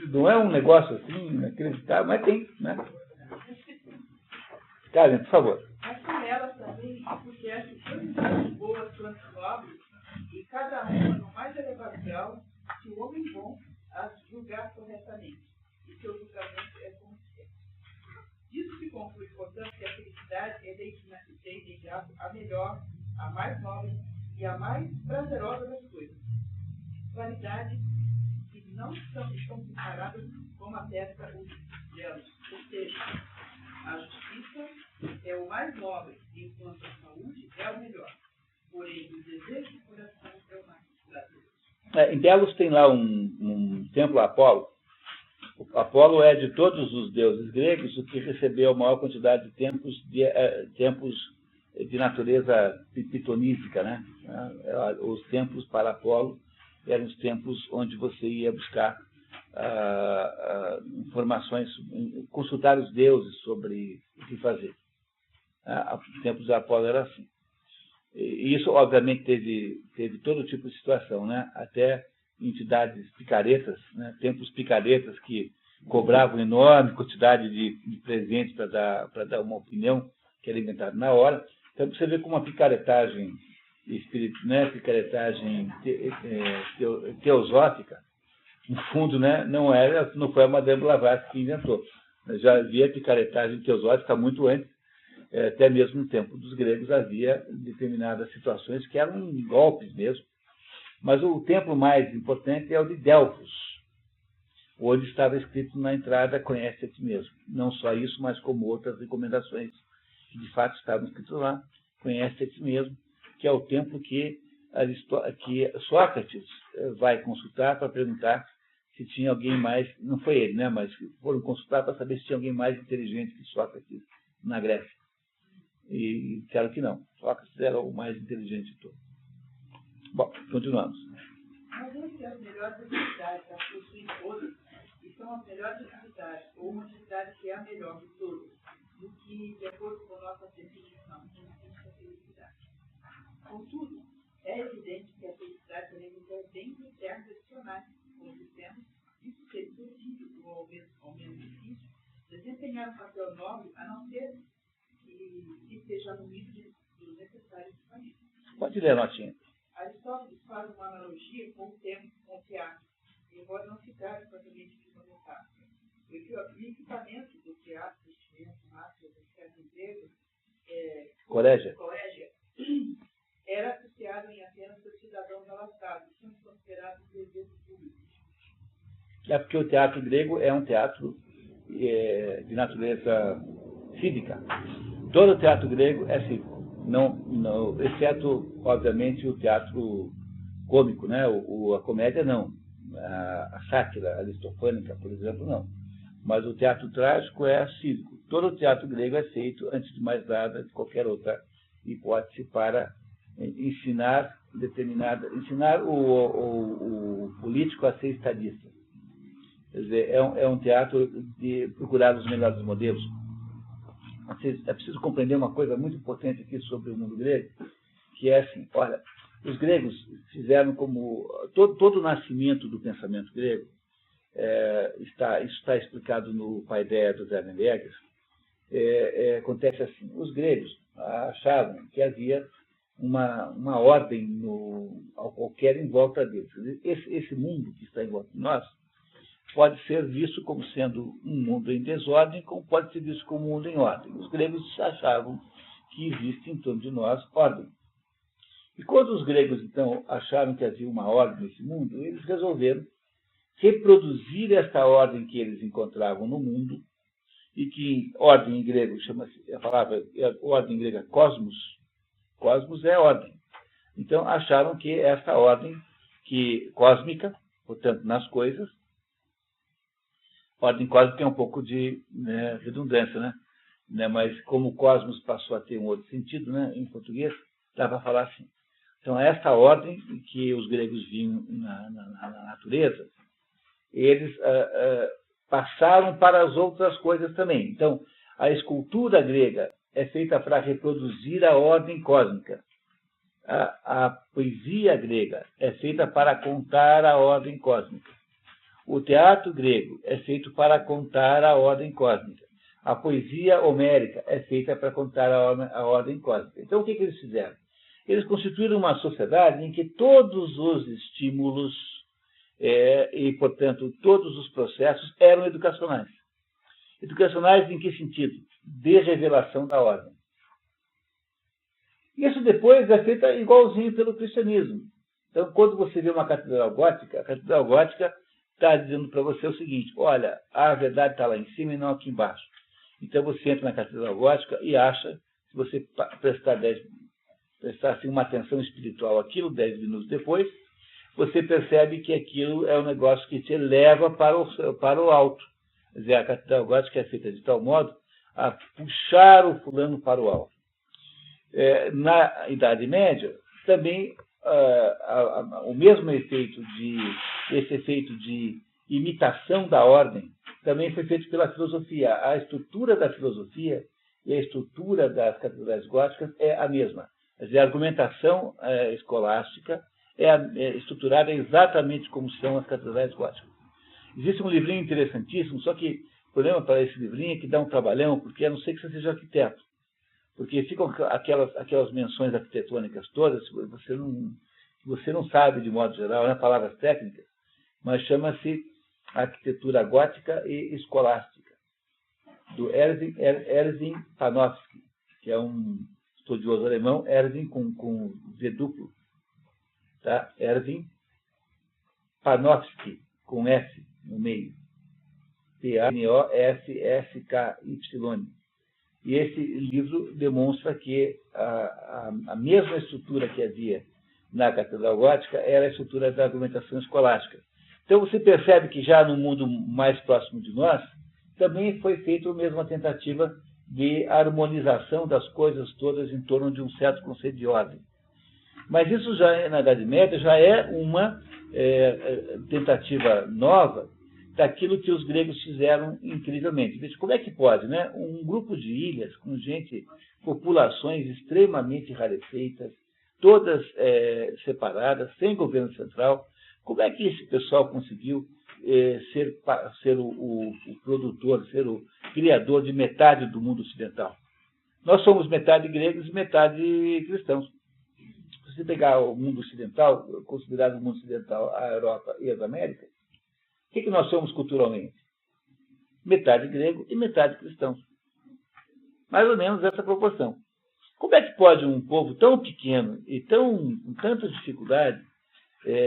A: Não é um negócio assim, inacreditável, mas tem, né? Karen, por favor.
C: Mas com elas também, porque essas são boas, plantas nobres, e cada uma no mais elevado grau, se o homem bom as julgar corretamente, e seu julgamento é consciente. Disso se conclui, portanto, que a felicidade é de imediato a melhor, a mais nobre e a mais prazerosa das coisas. Qualidades que não estão comparadas com a testa delas, ou seja, a justiça é o mais nobre, enquanto a saúde é o melhor. Porém, o desejo do coração é o mais prazeroso.
A: Em Delos tem lá um templo a Apolo. O Apolo é de todos os deuses gregos o que recebeu a maior quantidade de templos de natureza pitonísica, né? Os templos para Apolo eram os templos onde você ia buscar informações, consultar os deuses sobre o que fazer. Os templos de Apolo eram assim. E isso, obviamente, teve todo tipo de situação, né? Até entidades picaretas, né? Templos picaretas que cobravam enorme quantidade de presentes para dar uma opinião que era inventada na hora. Então, você vê como uma picaretagem né? Picaretagem teosófica, no fundo, né? Não foi a Madame Blavatsky que inventou. Já havia picaretagem teosófica muito antes. Até mesmo no tempo dos gregos havia determinadas situações que eram golpes mesmo. Mas o templo mais importante é o de Delfos, onde estava escrito na entrada, conhece a ti mesmo. Não só isso, mas como outras recomendações que de fato estavam escritas lá, conhece a ti mesmo, que é o templo que Sócrates vai consultar para perguntar se tinha alguém mais, não foi ele, né, mas foram consultar para saber se tinha alguém mais inteligente que Sócrates na Grécia. E disseram que não. Sócrates era o mais inteligente de todos. Bom, continuamos.
C: Mas entre as melhores atividades que as possuem todas, estão as melhores atividades, ou uma atividade que é a melhor de todas, do que, de acordo com a nossa definição, significa a felicidade. Contudo, é evidente que a felicidade também requer bens internos adicionais, como dissemos, isso seria possível, ou ao menos difícil, desempenhar um papel nobre, a não ser que seja no nível do necessário de família.
A: Pode ler a notinha.
C: Aristóteles faz uma analogia com o teatro, embora não ficar exatamente fundamental. O equipamento do teatro, vestimento, máscara, emprego, colégia, era associado em Atenas por cidadãos alastrados, sendo considerados deveres públicos.
A: É porque o teatro grego é um teatro de natureza cívica. Todo o teatro grego é cívico. Não, exceto, obviamente, o teatro cômico, né? A comédia não. A sátira aristofânica, por exemplo, não. Mas o teatro trágico é cívico. Todo o teatro grego é feito, antes de mais nada, de qualquer outra hipótese para ensinar o político a ser estadista. Quer dizer, é um teatro de procurar os melhores modelos. É preciso compreender uma coisa muito importante aqui sobre o mundo grego, que é assim, olha, os gregos fizeram como... Todo o nascimento do pensamento grego, isso está explicado no Paideia do Werner Jäger, acontece assim, os gregos achavam que havia uma ordem qualquer em volta deles. Esse mundo que está em volta de nós pode ser visto como sendo um mundo em desordem, como pode ser visto como um mundo em ordem. Os gregos achavam que existe em torno de nós ordem. E quando os gregos, então, acharam que havia uma ordem nesse mundo, eles resolveram reproduzir esta ordem que eles encontravam no mundo, e que ordem em grego chama-se, a palavra ordem em grega cosmos. Cosmos é ordem. Então, acharam que essa ordem cósmica, portanto, nas coisas, ordem cósmica é um pouco de redundância, né? Mas como o cosmos passou a ter um outro sentido, né, em português, dá para falar assim. Então, essa ordem que os gregos viam na natureza, eles passaram para as outras coisas também. Então, a escultura grega é feita para reproduzir a ordem cósmica. A poesia grega é feita para contar a ordem cósmica. O teatro grego é feito para contar a ordem cósmica. A poesia homérica é feita para contar a ordem cósmica. Então, o que eles fizeram? Eles constituíram uma sociedade em que todos os estímulos e, portanto, todos os processos eram educacionais. Educacionais em que sentido? De revelação da ordem. Isso depois é feito igualzinho pelo cristianismo. Então, quando você vê uma catedral gótica, a catedral gótica está dizendo para você o seguinte: olha, a verdade está lá em cima e não aqui embaixo. Então, você entra na catedral gótica e acha, se você prestar assim, uma atenção espiritual àquilo 10 minutos depois, você percebe que aquilo é um negócio que te leva para o alto. Quer dizer, a catedral gótica é feita de tal modo a puxar o fulano para o alto. Na Idade Média, também o mesmo efeito esse efeito de imitação da ordem também foi feito pela filosofia. A estrutura da filosofia e a estrutura das catedrais góticas é a mesma. Quer dizer, a argumentação escolástica é estruturada exatamente como são as catedrais góticas. Existe um livrinho interessantíssimo, só que o problema para esse livrinho é que dá um trabalhão, porque a não ser que você seja arquiteto. Porque ficam aquelas menções arquitetônicas todas, você não sabe, de modo geral, né, palavras técnicas, mas chama-se arquitetura gótica e escolástica, do Erwin Panofsky, que é um estudioso alemão, Erwin com Z duplo, tá? Erwin Panofsky, com S no meio, P-A-N-O-F-S-K-Y. E esse livro demonstra que a mesma estrutura que havia na Catedral Gótica era a estrutura da argumentação escolástica. Então você percebe que já no mundo mais próximo de nós, também foi feita a mesma tentativa de harmonização das coisas todas em torno de um certo conceito de ordem. Mas isso já na Idade Média já é uma tentativa nova daquilo que os gregos fizeram incrivelmente. Veja, como é que pode, né? Um grupo de ilhas com populações extremamente rarefeitas, todas separadas, sem governo central, como é que esse pessoal conseguiu ser o produtor, ser o criador de metade do mundo ocidental? Nós somos metade gregos e metade cristãos. Se você pegar o mundo ocidental, considerado o mundo ocidental a Europa e as Américas, o que nós somos culturalmente? Metade grego e metade cristão. Mais ou menos essa proporção. Como é que pode um povo tão pequeno e com tanta dificuldade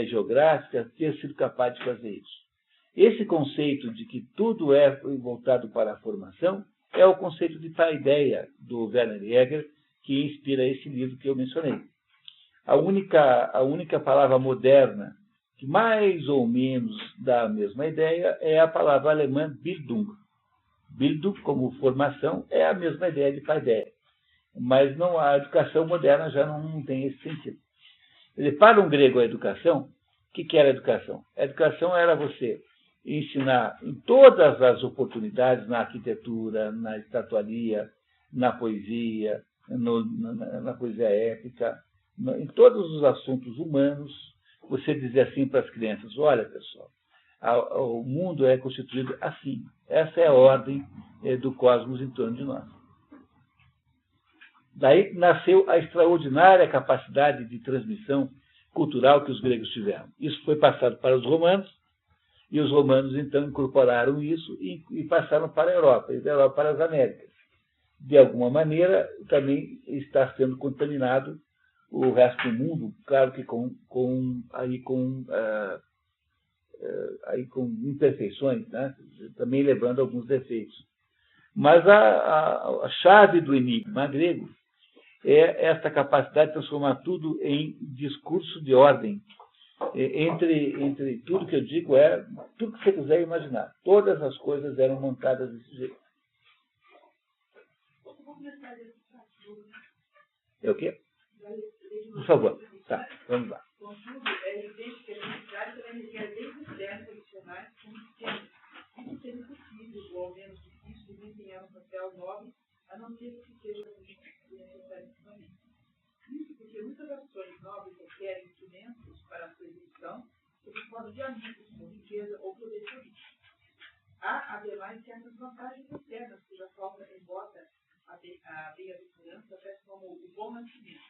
A: geográfica ter sido capaz de fazer isso? Esse conceito de que tudo é voltado para a formação é o conceito de paideia do Werner Jäger, que inspira esse livro que eu mencionei. A única palavra moderna que mais ou menos dá a mesma ideia é a palavra alemã Bildung. Bildung, como formação, é a mesma ideia de paideia. Mas não, a educação moderna já não tem esse sentido. Quer dizer, para um grego, a educação, o que era a educação? A educação era você ensinar em todas as oportunidades, na arquitetura, na estatuaria, na poesia, na poesia épica, em todos os assuntos humanos, você dizer assim para as crianças: olha, pessoal, o mundo é constituído assim. Essa é a ordem do cosmos em torno de nós. Daí nasceu a extraordinária capacidade de transmissão cultural que os gregos tiveram. Isso foi passado para os romanos, e os romanos, então, incorporaram isso e passaram para a Europa, e da Europa para as Américas. De alguma maneira, também está sendo contaminado o resto do mundo, claro que com imperfeições, né? Também levando alguns defeitos. Mas a chave do enigma grego é esta capacidade de transformar tudo em discurso de ordem. Entre tudo que eu digo tudo que você quiser imaginar. Todas as coisas eram montadas desse jeito. É o quê? Por favor. Tá, vamos lá.
C: Contudo, é evidente que a necessidade também requer desde externos adicionais como sistemas. Isso seria impossível, ou ao menos difícil, desempenhar um papel nobre, a não ser que seja necessariamente. Isso porque muitas ações nobres requerem instrumentos para a sua execução, sob forma de amigos, com riqueza ou poder político. Há, ademais, certas vantagens externas cuja falta embota a bem-aventurança, até como o bom nascimento,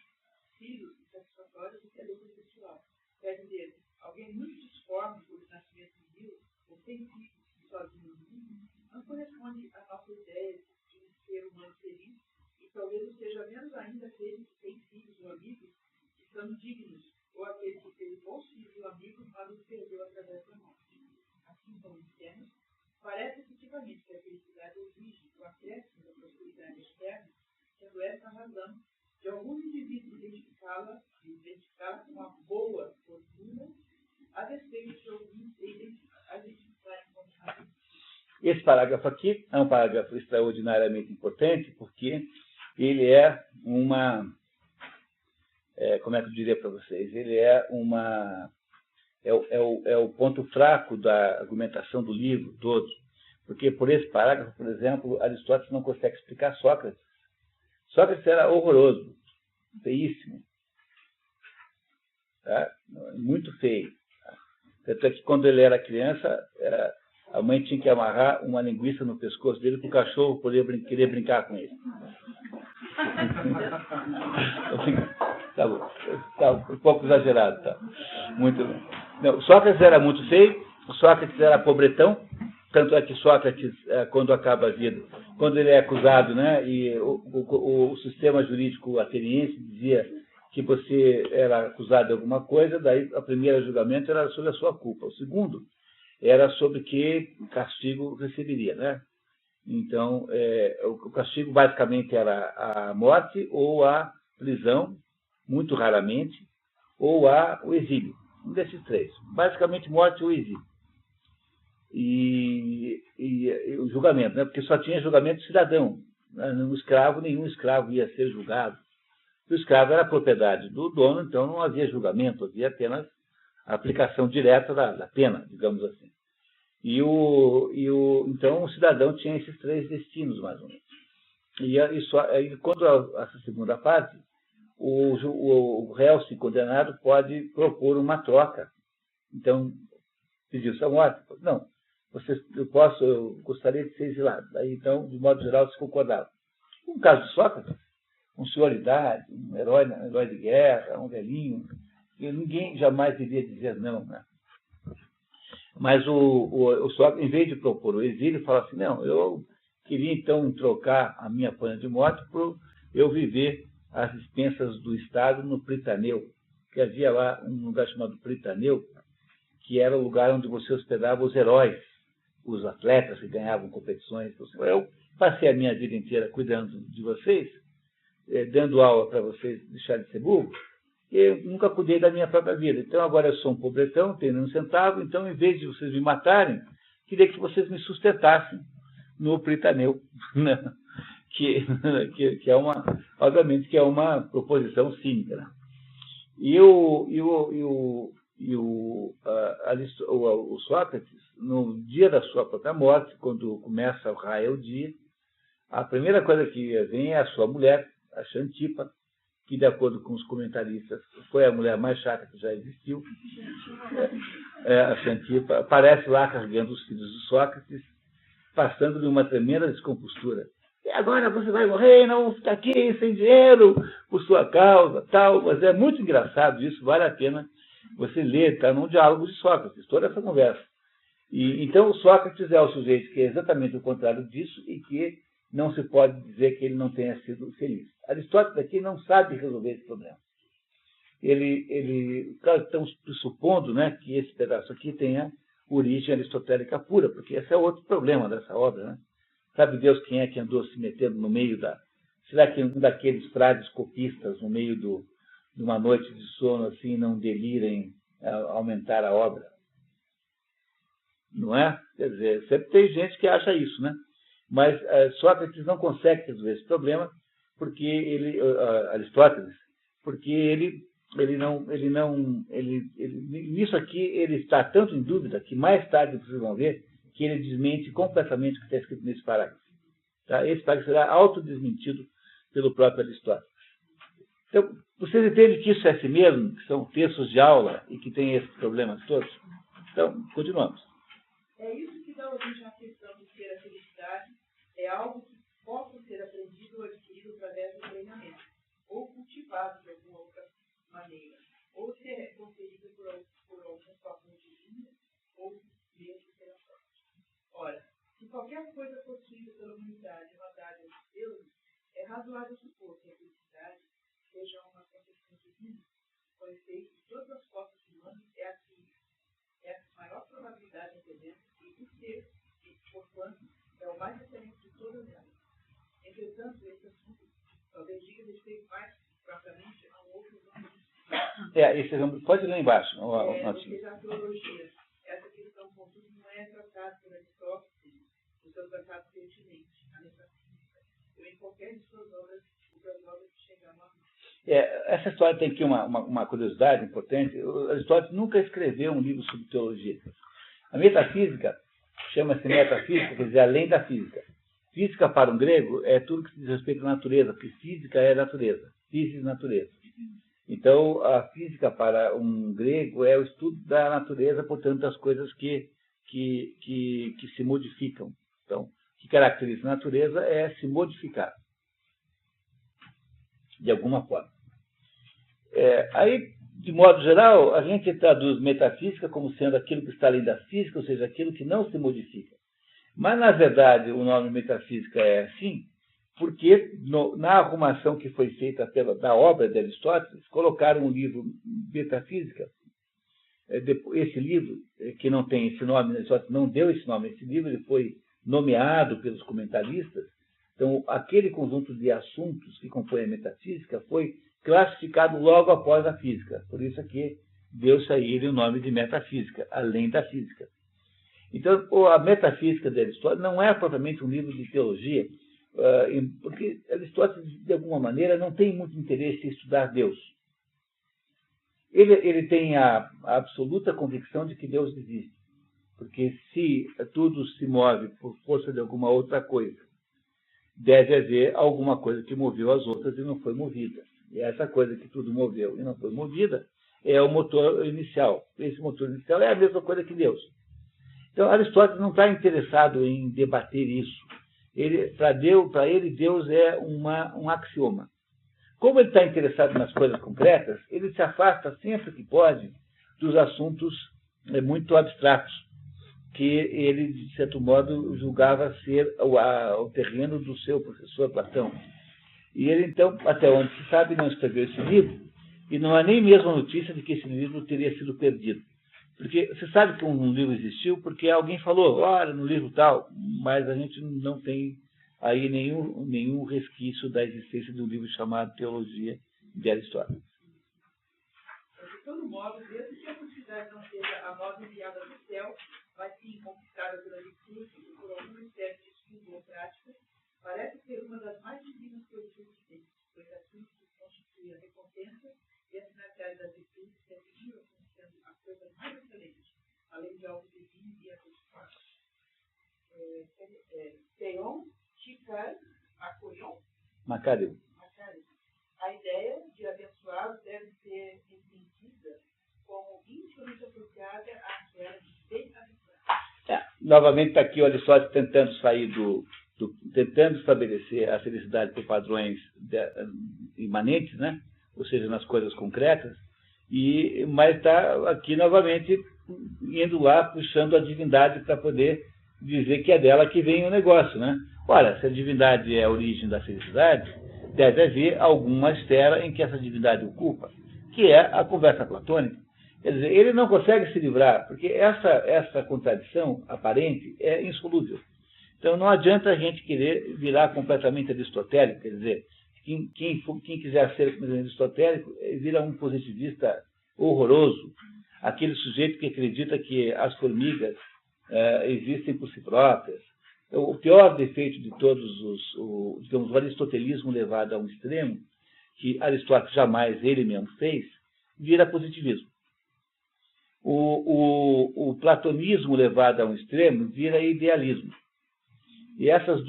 C: filhos satisfatórios e saúde pessoal. Quer dizer, alguém muito disforme por nascimento vil, ou sem filhos sozinho no mundo, não corresponde à nossa ideia de um ser humano feliz, e talvez não seja menos ainda aquele que tem filhos ou amigos que são dignos, ou aquele que teve bons filhos ou amigos, mas os perdeu através da morte. Assim como dissemos, parece efetivamente que a felicidade exige o acréscimo da prosperidade externa, sendo essa a razão de alguns indivíduos identificá-la com uma boa fortuna, a despeito de alguns identificarem como a.
A: Esse parágrafo aqui é um parágrafo extraordinariamente importante, porque ele é como é que eu diria para vocês? Ele é o ponto fraco da argumentação do livro todo. Porque por esse parágrafo, por exemplo, Aristóteles não consegue explicar Sócrates. Sócrates era horroroso, feíssimo, tá? Muito feio. Tanto é que quando ele era criança, a mãe tinha que amarrar uma linguiça no pescoço dele para o cachorro poder querer brincar com ele. Tá bom. Tá um pouco exagerado. Tá? Muito bem. Não, Sócrates era muito feio, Sócrates era pobretão, tanto é que Sócrates, quando acaba a vida, quando ele é acusado, né, e o sistema jurídico ateniense dizia que você era acusado de alguma coisa, daí o primeiro julgamento era sobre a sua culpa. O segundo era sobre que castigo receberia, né? Então, o castigo basicamente era a morte ou a prisão, muito raramente, ou o exílio. Um desses três. Basicamente, morte ou exílio. E o julgamento, né? Porque só tinha julgamento cidadão. No escravo, nenhum escravo ia ser julgado. O escravo era propriedade do dono, então não havia julgamento, havia apenas a aplicação direta da pena, digamos assim. Então o cidadão tinha esses três destinos, mais ou menos. E quando essa segunda parte, o réu se condenado pode propor uma troca. Então, pediu-se a morte. Não, eu gostaria de ser exilado. Aí, então, de modo geral, se concordava. No caso de Sócrates, um senhor de idade, um herói de guerra, um velhinho, ninguém jamais devia dizer não, né? Mas o Sócrates, em vez de propor o exílio, fala assim: não, eu queria então trocar a minha pena de morte por eu viver às expensas do Estado no Pritaneu, que havia lá um lugar chamado Pritaneu, que era o lugar onde você hospedava os heróis, os atletas que ganhavam competições. Eu passei a minha vida inteira cuidando de vocês, dando aula para vocês deixarem de ser burro, e eu nunca cuidei da minha própria vida. Então agora eu sou um pobretão, tenho um centavo, então em vez de vocês me matarem, queria que vocês me sustentassem no Pritaneu, que é uma, obviamente, que é uma proposição cínica, né? O Sócrates, no dia da sua própria morte, quando começa o raio dia, a primeira coisa que vem é a sua mulher, a Xantipa, que, de acordo com os comentaristas, foi a mulher mais chata que já existiu. A Xantipa aparece lá carregando os filhos de Sócrates, passando-lhe uma tremenda descompostura. E agora você vai morrer, não vou ficar aqui sem dinheiro por sua causa, tal. Mas é muito engraçado isso, vale a pena você ler, está num diálogo de Sócrates, toda essa conversa. E, então, Sócrates é o sujeito que é exatamente o contrário disso e que não se pode dizer que ele não tenha sido feliz. Aristóteles aqui não sabe resolver esse problema. Estamos pressupondo, né, que esse pedaço aqui tenha origem aristotélica pura, porque esse é outro problema dessa obra, né? Sabe Deus quem é que andou se metendo no meio da... Será que um daqueles frades copistas, no meio de uma noite de sono, assim, não delirem aumentar a obra? Não é? Quer dizer, sempre tem gente que acha isso, né? Mas Sócrates não consegue resolver esse problema, porque Aristóteles, porque nisso aqui ele está tanto em dúvida que mais tarde vocês vão ver que ele desmente completamente o que está escrito nesse parágrafo. Tá? Esse parágrafo será autodesmentido pelo próprio Aristóteles. Então, vocês entendem que isso é assim mesmo, que são textos de aula e que tem esses problemas todos? Então, continuamos.
C: É isso que dá origem à questão de ser a felicidade, é algo que possa ser aprendido ou adquirido através do treinamento, ou cultivado de alguma outra maneira, ou ser concedido por alguma forma divina, ou mesmo pela sorte. Ora, se qualquer coisa possuída pela humanidade é uma dádiva de Deus, é razoável supor que a felicidade seja uma concessão divina, com efeito de todas as forças humanas é a maior probabilidade de entender e de ser, porquanto, é o mais excelente de todas elas. Entretanto, esse assunto talvez diga respeito mais propriamente a um outro nome.
A: Pode ler embaixo.
C: Ou seja, a teologia. Essa questão, contudo, não é tratada por Aristóteles no seu tratado pertinente, a metafísica, ou em qualquer de suas obras que chegam a
A: essa história tem aqui uma curiosidade importante. Aristóteles nunca escreveu um livro sobre teologia. A metafísica chama-se metafísica, quer dizer, além da física. Física, para um grego, é tudo que se diz respeito à natureza, porque física é natureza, física natureza. Então, a física para um grego é o estudo da natureza, portanto, das coisas que se modificam. Então, o que caracteriza a natureza é se modificar, de alguma forma. Aí, de modo geral, a gente traduz metafísica como sendo aquilo que está além da física, ou seja, aquilo que não se modifica. Mas, na verdade, o nome metafísica é assim, porque na arrumação que foi feita da obra de Aristóteles, colocaram um livro Metafísica. Esse livro, que não tem esse nome, Aristóteles não deu esse nome, esse livro ele foi nomeado pelos comentaristas. Então, aquele conjunto de assuntos que compõe a metafísica foi classificado logo após a física. Por isso aqui deu-se a ele o nome de metafísica, além da física. Então, a metafísica de Aristóteles não é propriamente um livro de teologia, porque Aristóteles, de alguma maneira, não tem muito interesse em estudar Deus. Ele tem a absoluta convicção de que Deus existe, porque se tudo se move por força de alguma outra coisa, deve haver alguma coisa que moveu as outras e não foi movida. E essa coisa que tudo moveu e não foi movida é o motor inicial. Esse motor inicial é a mesma coisa que Deus. Então, Aristóteles não está interessado em debater isso. Para ele, Deus é um axioma. Como ele está interessado nas coisas concretas, ele se afasta sempre que pode dos assuntos muito abstratos, que ele, de certo modo, julgava ser o terreno do seu professor Platão. E ele, então, até onde se sabe, não escreveu esse livro, e não há nem mesmo notícia de que esse livro teria sido perdido. Porque você sabe que um livro existiu porque alguém falou, olha, no livro tal, mas a gente não tem aí nenhum resquício da existência de um livro chamado Teologia de Aristóteles.
C: De todo modo, mesmo que a felicidade não seja a nós enviada do céu, mas sim conquistada pela virtude e por alguma espécie de estudo ou prática, parece ser uma das mais divinas coisas existentes, pois assim se constitui a recompensa e a finalidade das virtudes se afirmam como sendo a coisa mais excelente, além de algo divino e abençoado. Teon, Chikar, Akoyon,
A: Macário.
C: a ideia de abençoado deve ser entendida como intimamente associada àquela de bem-aventurado.
A: Novamente está aqui o Aristóteles tentando sair tentando estabelecer a felicidade por padrões imanentes, né? Ou seja, nas coisas concretas, mas está aqui novamente indo lá, puxando a divindade para poder dizer que é dela que vem o negócio, né? Olha, se a divindade é a origem da felicidade, deve haver alguma esfera em que essa divindade ocupa, que é a conversa platônica. Quer dizer, ele não consegue se livrar, porque essa contradição aparente é insolúvel. Então não adianta a gente querer virar completamente aristotélico, quer dizer, quem quiser ser aristotélico vira um positivista horroroso, aquele sujeito que acredita que as formigas existem por si próprias. O pior defeito de todos o aristotelismo levado a um extremo, que Aristóteles jamais ele mesmo fez, vira positivismo. O platonismo levado a um extremo vira idealismo. E esses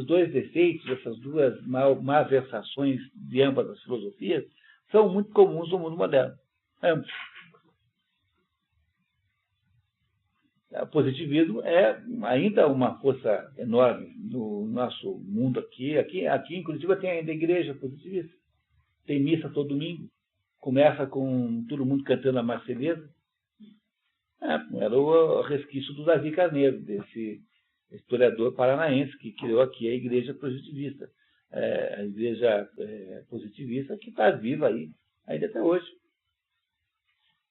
A: dois defeitos, essas duas malversações de ambas as filosofias, são muito comuns no mundo moderno. Ambos. O positivismo é ainda uma força enorme no nosso mundo aqui. Aqui em Curitiba tem ainda a igreja positivista. Tem missa todo domingo. Começa com todo mundo cantando a Marselhesa. Era o resquício do Davi Carneiro, desse historiador paranaense que criou aqui a igreja positivista. A igreja positivista que está viva aí, ainda até hoje.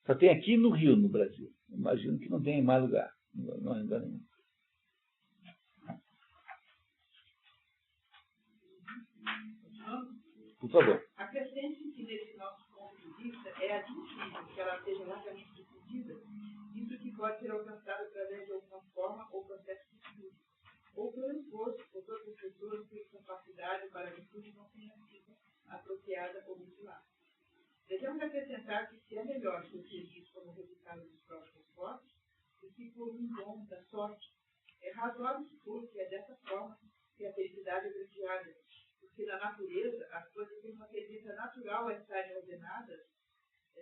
A: Só tem aqui no Rio, no Brasil. Imagino que não tem em mais lugar. Não é lugar nenhum. Por favor.
C: Acrescente que nesse nosso ponto de vista é admissível que ela seja largamente difundida, isso que pode ser alcançado através de alguma forma ou processo de estudo, ou pelo esforço por todas as pessoas cuja capacidade para a virtude não tenha sido apropriada ou mutilada. Devemos acrescentar que se é melhor ser feliz como resultado dos próprios esforços do que por um dom da sorte, é razoável supor que é dessa forma que a felicidade é gradiada, porque na natureza as coisas têm uma tendência natural a estarem ordenadas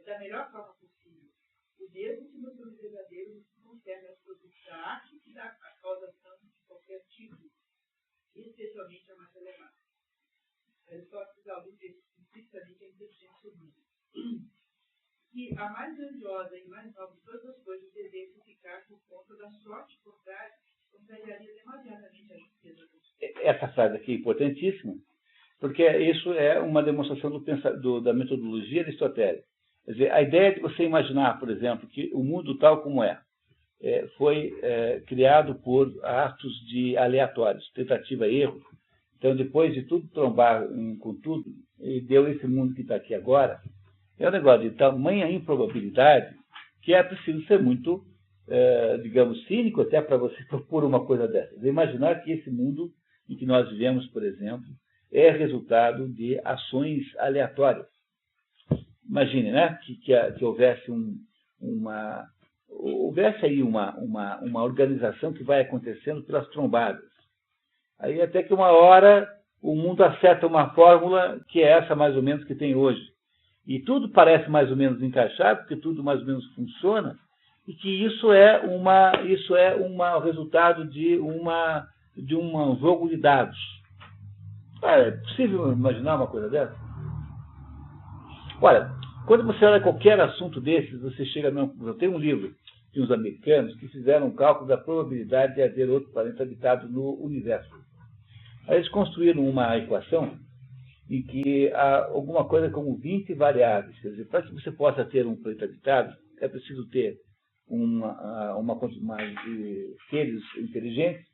C: da melhor forma possível. O mesmo se nos verdadeiros concerne aos produtos da arte e da causação de qualquer tipo, especialmente a mais elevada. Aristóteles alude explicitamente a inteligência humana. Que a mais grandiosa e mais nobre de todas as coisas devesse ficar por conta da sorte contrária, contrariaria demasiadamente a riqueza do ser.
A: Essa frase aqui é importantíssima, porque isso é uma demonstração da metodologia aristotélica. Quer dizer, a ideia de você imaginar, por exemplo, que o mundo tal como foi criado por atos de aleatórios, tentativa e erro. Então, depois de tudo trombar com tudo, e deu esse mundo que está aqui agora, é um negócio de tamanha improbabilidade que é preciso ser muito, digamos, cínico até para você propor uma coisa dessa. Imaginar que esse mundo em que nós vivemos, por exemplo, é resultado de ações aleatórias. Imagine, né, que houvesse houvesse aí uma organização que vai acontecendo pelas trombadas. Aí até que uma hora o mundo acerta uma fórmula que é essa mais ou menos que tem hoje. E tudo parece mais ou menos encaixar, porque tudo mais ou menos funciona, e que isso é um resultado de um jogo de dados. É possível imaginar uma coisa dessa? Olha, quando você olha qualquer assunto desses, você chega a uma conclusão. Tem um livro de uns americanos que fizeram um cálculo da probabilidade de haver outro planeta habitado no universo. Aí eles construíram uma equação em que há alguma coisa como 20 variáveis. Quer dizer, para que você possa ter um planeta habitado, é preciso ter seres inteligentes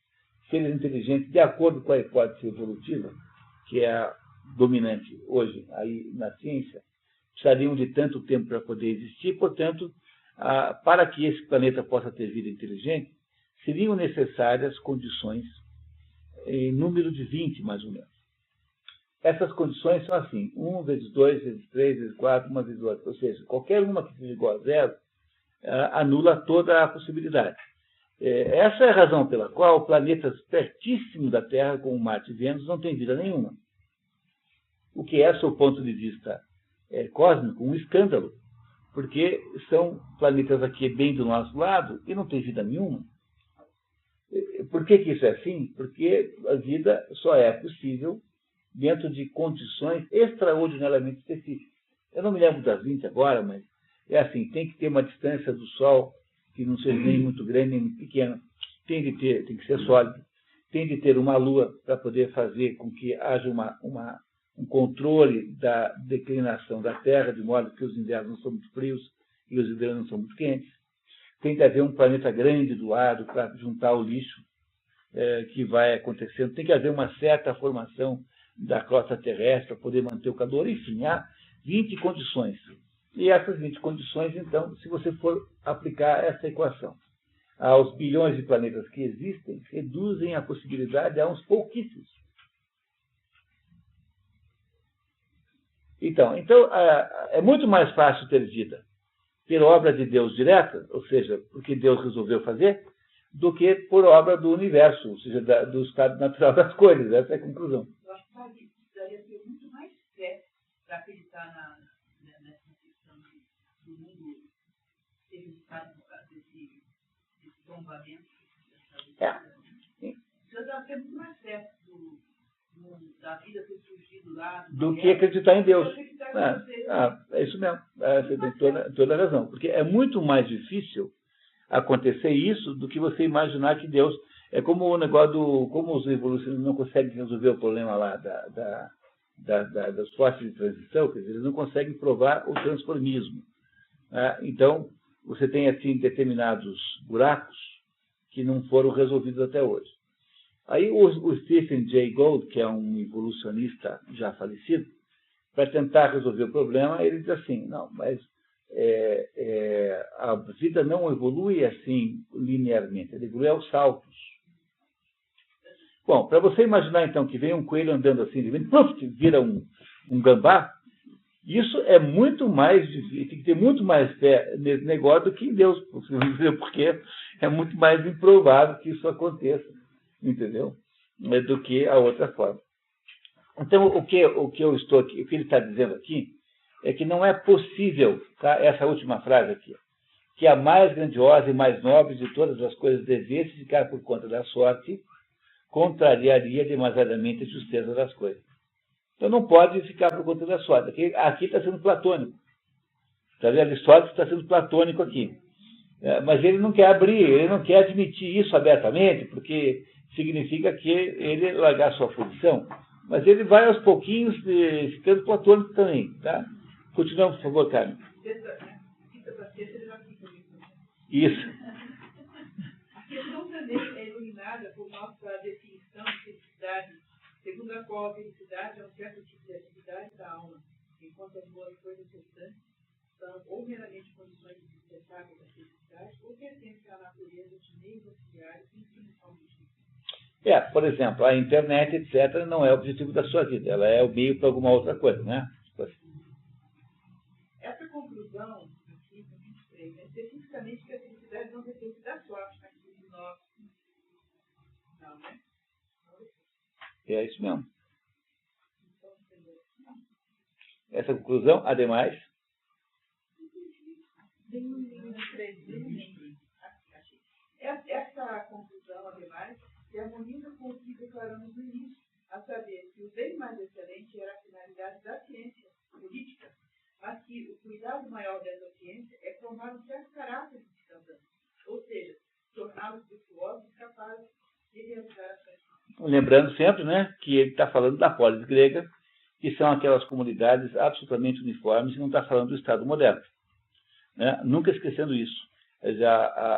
A: de acordo com a hipótese evolutiva, que é a dominante hoje aí na ciência, precisariam de tanto tempo para poder existir. Portanto, para que esse planeta possa ter vida inteligente, seriam necessárias condições em número de 20, mais ou menos. Essas condições são assim, 1 vezes 2 vezes 3 vezes 4, 1 vezes 2. Ou seja, qualquer uma que seja igual a zero anula toda a possibilidade. Essa é a razão pela qual planetas pertíssimos da Terra, como Marte e Vênus, não têm vida nenhuma. O que é, sob o ponto de vista cósmico, um escândalo, porque são planetas aqui bem do nosso lado e não tem vida nenhuma. Por que isso é assim? Porque a vida só é possível dentro de condições extraordinariamente específicas. Eu não me lembro das 20 agora, mas é assim, tem que ter uma distância do Sol que não seja nem muito grande nem muito pequena. Tem que ser sólido. Tem de ter uma Lua para poder fazer com que haja um controle da declinação da Terra, de modo que os invernos não são muito frios e os veranos não são muito quentes. Tem de haver um planeta grande do lado para juntar o lixo que vai acontecendo. Tem que haver uma certa formação da crosta terrestre para poder manter o calor. Enfim, há 20 condições. E essas 20 condições, então, se você for aplicar essa equação aos bilhões de planetas que existem, reduzem a possibilidade a uns pouquíssimos. Então é muito mais fácil ter vida por obra de Deus direta, ou seja, porque Deus resolveu fazer, do que por obra do universo, ou seja, do estado natural das coisas. Essa é a conclusão.
C: Eu acho que precisaria ter muito mais fé para acreditar nessa questão do mundo ser resultado desse tombamento. Precisa ter muito mais fé da vida ter surgido lá.
A: Do que acreditar em Deus. É isso mesmo. Você tem toda a razão. Porque é muito mais difícil acontecer isso do que você imaginar que Deus... É como o negócio como os evolucionistas não conseguem resolver o problema lá das forças de transição, quer dizer, eles não conseguem provar o transformismo. Então, você tem assim determinados buracos que não foram resolvidos até hoje. Aí o Stephen Jay Gould, que é um evolucionista já falecido, para tentar resolver o problema, ele diz assim, não, mas a vida não evolui assim linearmente, ela evolui aos saltos. Bom, para você imaginar então que vem um coelho andando assim, de repente, vira um gambá, isso é muito mais difícil, tem que ter muito mais fé nesse negócio do que em Deus, porque é muito mais improvável que isso aconteça, entendeu? Do que a outra forma. Então, o que ele está dizendo aqui é que não é possível, tá? Essa última frase aqui, que a mais grandiosa e mais nobre de todas as coisas devesse ficar por conta da sorte, contrariaria demasiadamente a justeza das coisas. Então não pode ficar por conta da sorte. Aqui está sendo platônico. Está vendo? Aristóteles está sendo platônico aqui. Mas ele não quer abrir, ele não quer admitir isso abertamente, porque significa que ele largar sua posição. Mas ele vai aos pouquinhos ficando platônico também. Tá? Continuamos, por favor, Carmen. Isso.
C: A questão também é iluminada por nossa definição de felicidade, segundo a qual a felicidade é um certo tipo de atividade da alma, enquanto as boas coisas restantes são ou meramente condições indispensáveis da felicidade, ou pertencem à natureza de meios auxiliares infinitamente.
A: Por exemplo, a internet, etc., não é o objetivo da sua vida, ela é o meio para alguma outra coisa, né?
C: Essa conclusão, aqui no 23, é especificamente que a felicidade não depende da sorte, mas de nós. Não, né?
A: É isso mesmo. Essa conclusão, ademais...
C: Essa conclusão, ademais, se harmoniza com o que declaramos no início, a saber que o bem mais excelente era a finalidade da ciência política, mas que o cuidado maior dessa ciência é formar um certo caráter de cidadão, ou seja, torná-los virtuosos e capazes de realizar ações.
A: Lembrando sempre, né, que ele está falando da polis grega, que são aquelas comunidades absolutamente uniformes, e não está falando do Estado moderno. Né? Nunca esquecendo isso.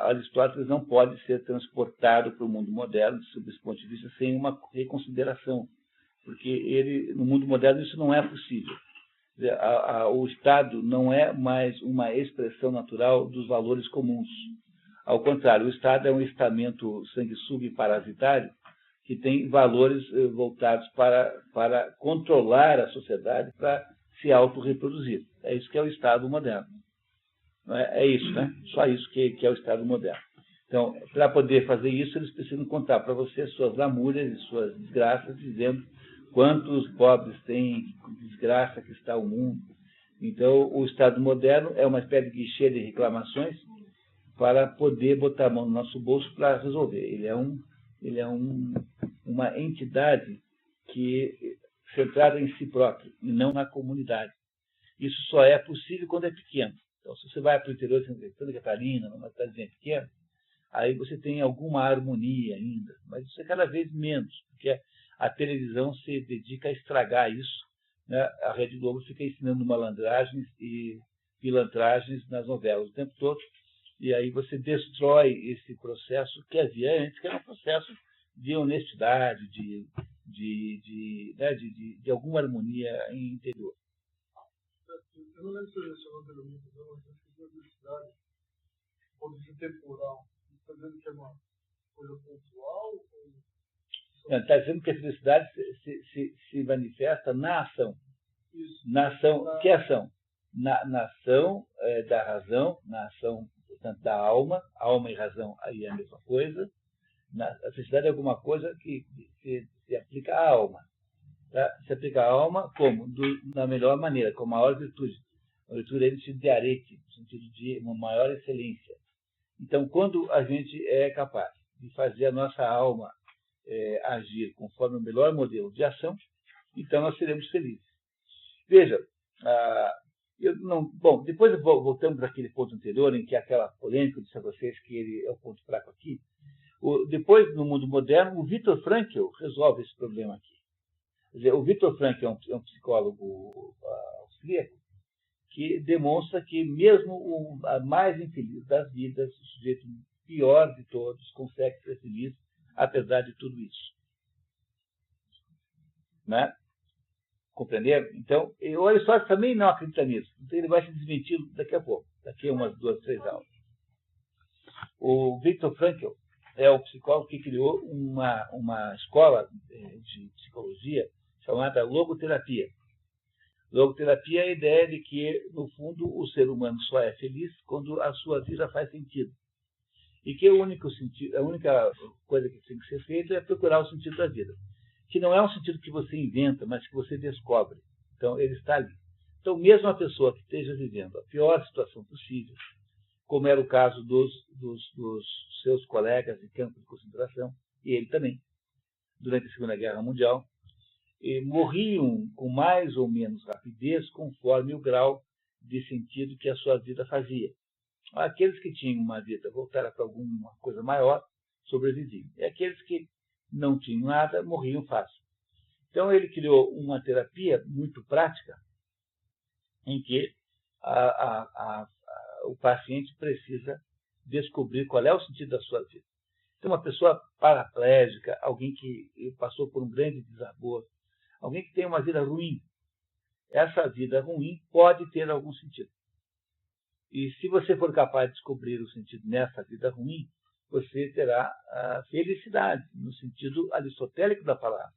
A: Aristóteles não pode ser transportado para o mundo moderno, sob esse ponto de vista, sem uma reconsideração, porque no mundo moderno isso não é possível. O Estado não é mais uma expressão natural dos valores comuns. Ao contrário, o Estado é um estamento sanguessuga e parasitário que tem valores voltados para controlar a sociedade, para se autorreproduzir. É isso que é o Estado moderno. Não é isso, né? Só isso que é o Estado moderno. Então, para poder fazer isso, eles precisam contar para você suas lamúrias e suas desgraças, dizendo quantos pobres têm, que desgraça que está o mundo. Então, o Estado moderno é uma espécie de guichê de reclamações para poder botar a mão no nosso bolso para resolver. Ele é uma entidade centrada em si próprio e não na comunidade. Isso só é possível quando é pequeno. Então, se você vai para o interior de Santa Catarina, numa cidadezinha pequena, aí você tem alguma harmonia ainda, mas isso é cada vez menos, porque a televisão se dedica a estragar isso, né? A Rede Globo fica ensinando malandragens e pilantragens nas novelas o tempo todo, e aí você destrói esse processo que havia antes, que era um processo de honestidade, de alguma harmonia interior.
E: Eu não lembro se você mencionou pelo menos, mas a publicidade pode ser temporal. Está dizendo que é uma coisa pontual?
A: Está dizendo que a felicidade se manifesta na ação.
E: Isso.
A: Na ação, que ação? Na ação da razão, na ação, portanto, da alma. Alma e razão aí é a mesma coisa. A felicidade é alguma coisa que se aplica à alma. Tá? Se aplica à alma como? Da melhor maneira, com a maior virtude. A virtude é no sentido de arete, no sentido de uma maior excelência. Então, quando a gente é capaz de fazer a nossa alma agir conforme o melhor modelo de ação, então nós seremos felizes. Veja, bom, depois voltamos para aquele ponto anterior, em que aquela polêmica, eu disse a vocês que ele é o ponto fraco aqui. Depois, no mundo moderno, o Viktor Frankl resolve esse problema aqui. Quer dizer, o Viktor Frankl é um psicólogo austríaco que demonstra que mesmo a mais infeliz das vidas, o sujeito pior de todos, consegue ser feliz apesar de tudo isso. Né? Compreenderam? Então, o Aristóteles também não acredita nisso. Então, ele vai se desmentir daqui a pouco, daqui a umas 2, 3 aulas. O Viktor Frankl é o psicólogo que criou uma escola de psicologia chamada logoterapia. Logoterapia é a ideia de que, no fundo, o ser humano só é feliz quando a sua vida faz sentido. E que a única coisa que tem que ser feita é procurar o sentido da vida. Que não é um sentido que você inventa, mas que você descobre. Então, ele está ali. Então, mesmo a pessoa que esteja vivendo a pior situação possível, como era o caso dos seus colegas de campo de concentração, e ele também, durante a Segunda Guerra Mundial, morriam com mais ou menos rapidez conforme o grau de sentido que a sua vida fazia. Aqueles que tinham uma vida voltada para alguma coisa maior sobreviviam. E aqueles que não tinham nada morriam fácil. Então ele criou uma terapia muito prática em que o paciente precisa descobrir qual é o sentido da sua vida. Então uma pessoa paraplégica, alguém que passou por um grande desabor, alguém que tem uma vida ruim, essa vida ruim pode ter algum sentido. E se você for capaz de descobrir o sentido nessa vida ruim, você terá a felicidade, no sentido aristotélico da palavra,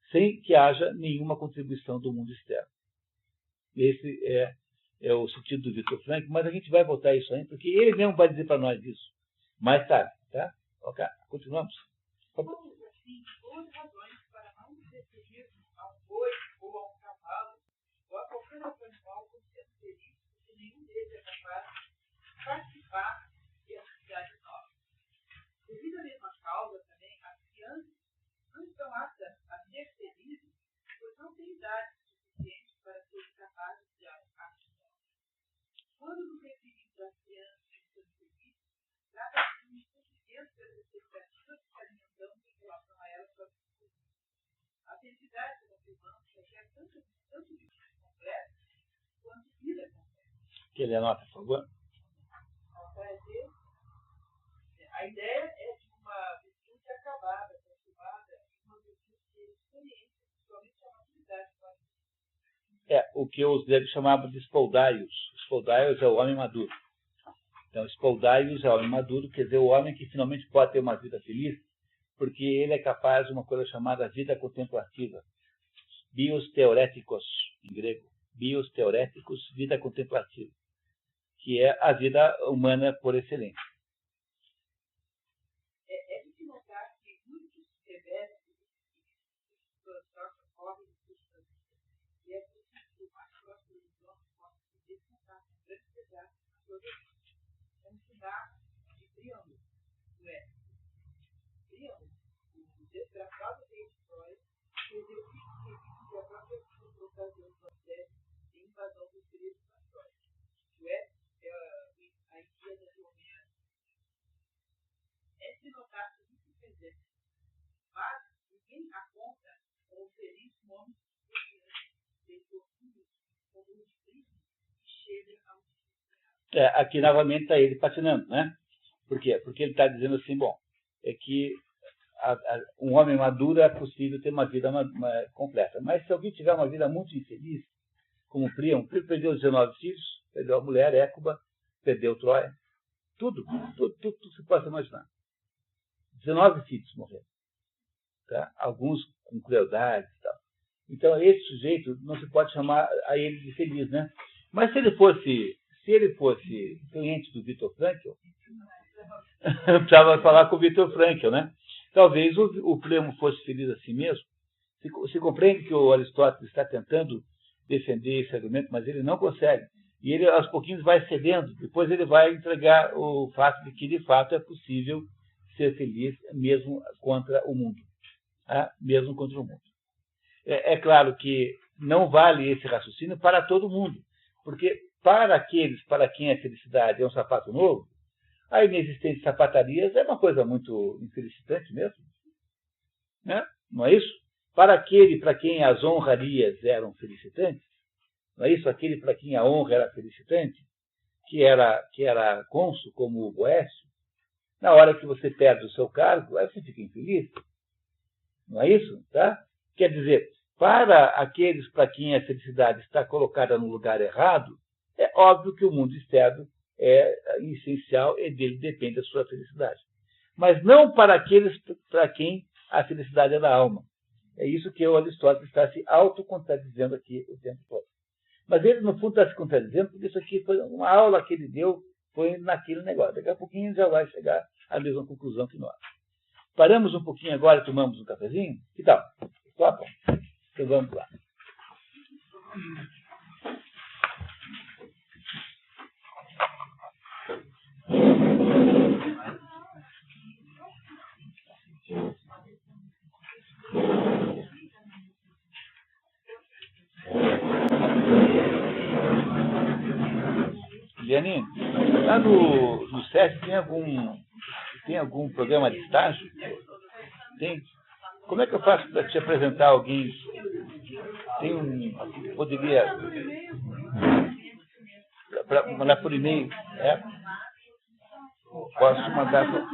A: sem que haja nenhuma contribuição do mundo externo. Esse é o sentido do Viktor Frankl, mas a gente vai voltar a isso aí, porque ele mesmo vai dizer para nós isso mais tarde. Tá? Ok? Continuamos.
C: Duas razões para não nos referir a um boi ou a um cavalo ou a qualquer outro animal como sendo feliz, porque nenhum deles é capaz de participar de atividades novas. Devido à mesma causa também, as crianças não estão aptas a ser felizes, pois não têm idade suficiente para serem capazes de atividade. Quando nos referimos às crianças que estão felizes, trata-se de um cumprimento das expectativas que alimentamos em relação a elas para o futuro. A felicidade do humano requer tanto virtude completa quanto vida completa.
A: Que ele anota, por favor.
C: A ideia é de uma virtude acabada, consumada, e uma virtude de experiência, somente a maturidade para
A: o que os gregos chamavam de spoldaios. Spoldaios é o homem maduro. Então, spoldaios é o homem maduro, quer dizer, o homem que finalmente pode ter uma vida feliz porque ele é capaz de uma coisa chamada vida contemplativa. Bios teoréticos, em grego. Bios teoréticos, vida contemplativa, que é a vida humana por excelência.
C: É de se notar que muitos rebeldes correm e é preciso mais próximo dos nossos possam se descontar com grande pesar a sua vida. Vamos mudar de Príamo, não é? Príamo, o desgraçado rei de Troia, perdeu o serviço da própria vida por ocasião do assédio e invasão dos gregos na Troia. Suécia é a Ilíada de Homero. É de notar que muito presente, mas ninguém aponta com o feliz nome de Torquímedes como um príncipe que chega a um
A: Aqui novamente está ele patinando, né? Por quê? Porque ele está dizendo assim, bom, é que um homem maduro é possível ter uma vida completa. Mas se alguém tiver uma vida muito infeliz, como Príamo perdeu 19 filhos, perdeu a mulher, Écuba, perdeu Troia, tudo se pode imaginar. 19 filhos morreram. Tá? Alguns com crueldade e tal. Então, esse sujeito não se pode chamar a ele de feliz, né? Mas se ele fosse cliente do Viktor Frankl, precisava falar com o Viktor Frankl, né? Talvez o Príamo fosse feliz assim mesmo. Se compreende que o Aristóteles está tentando defender esse argumento, mas ele não consegue. E ele, aos pouquinhos, vai cedendo. Depois ele vai entregar o fato de que, de fato, é possível ser feliz mesmo contra o mundo. Tá? Mesmo contra o mundo. É claro que não vale esse raciocínio para todo mundo. Porque para aqueles para quem a felicidade é um sapato novo, a inexistência de sapatarias é uma coisa muito infelicitante mesmo. Né? Não é isso? Para aquele para quem as honrarias eram felicitantes, não é isso? Aquele para quem a honra era felicitante, que era cônsul, como o Boécio, na hora que você perde o seu cargo, aí você fica infeliz. Não é isso? Tá? Quer dizer, para aqueles para quem a felicidade está colocada no lugar errado, é óbvio que o mundo externo é essencial e dele depende a sua felicidade. Mas não para aqueles para quem a felicidade é da alma. É isso que o Aristóteles está se autocontradizendo aqui o tempo todo. Mas ele, no fundo, está se contradizendo porque isso aqui foi uma aula que ele deu, foi naquele negócio. Daqui a pouquinho já vai chegar à mesma conclusão que nós. Paramos um pouquinho agora e tomamos um cafezinho? Que tal? Tá bom. Então vamos lá. Lianine, lá no SESC tem algum programa de estágio? Tem? Como é que eu faço para te apresentar alguém? Poderia para mandar por e-mail? Posso mandar por...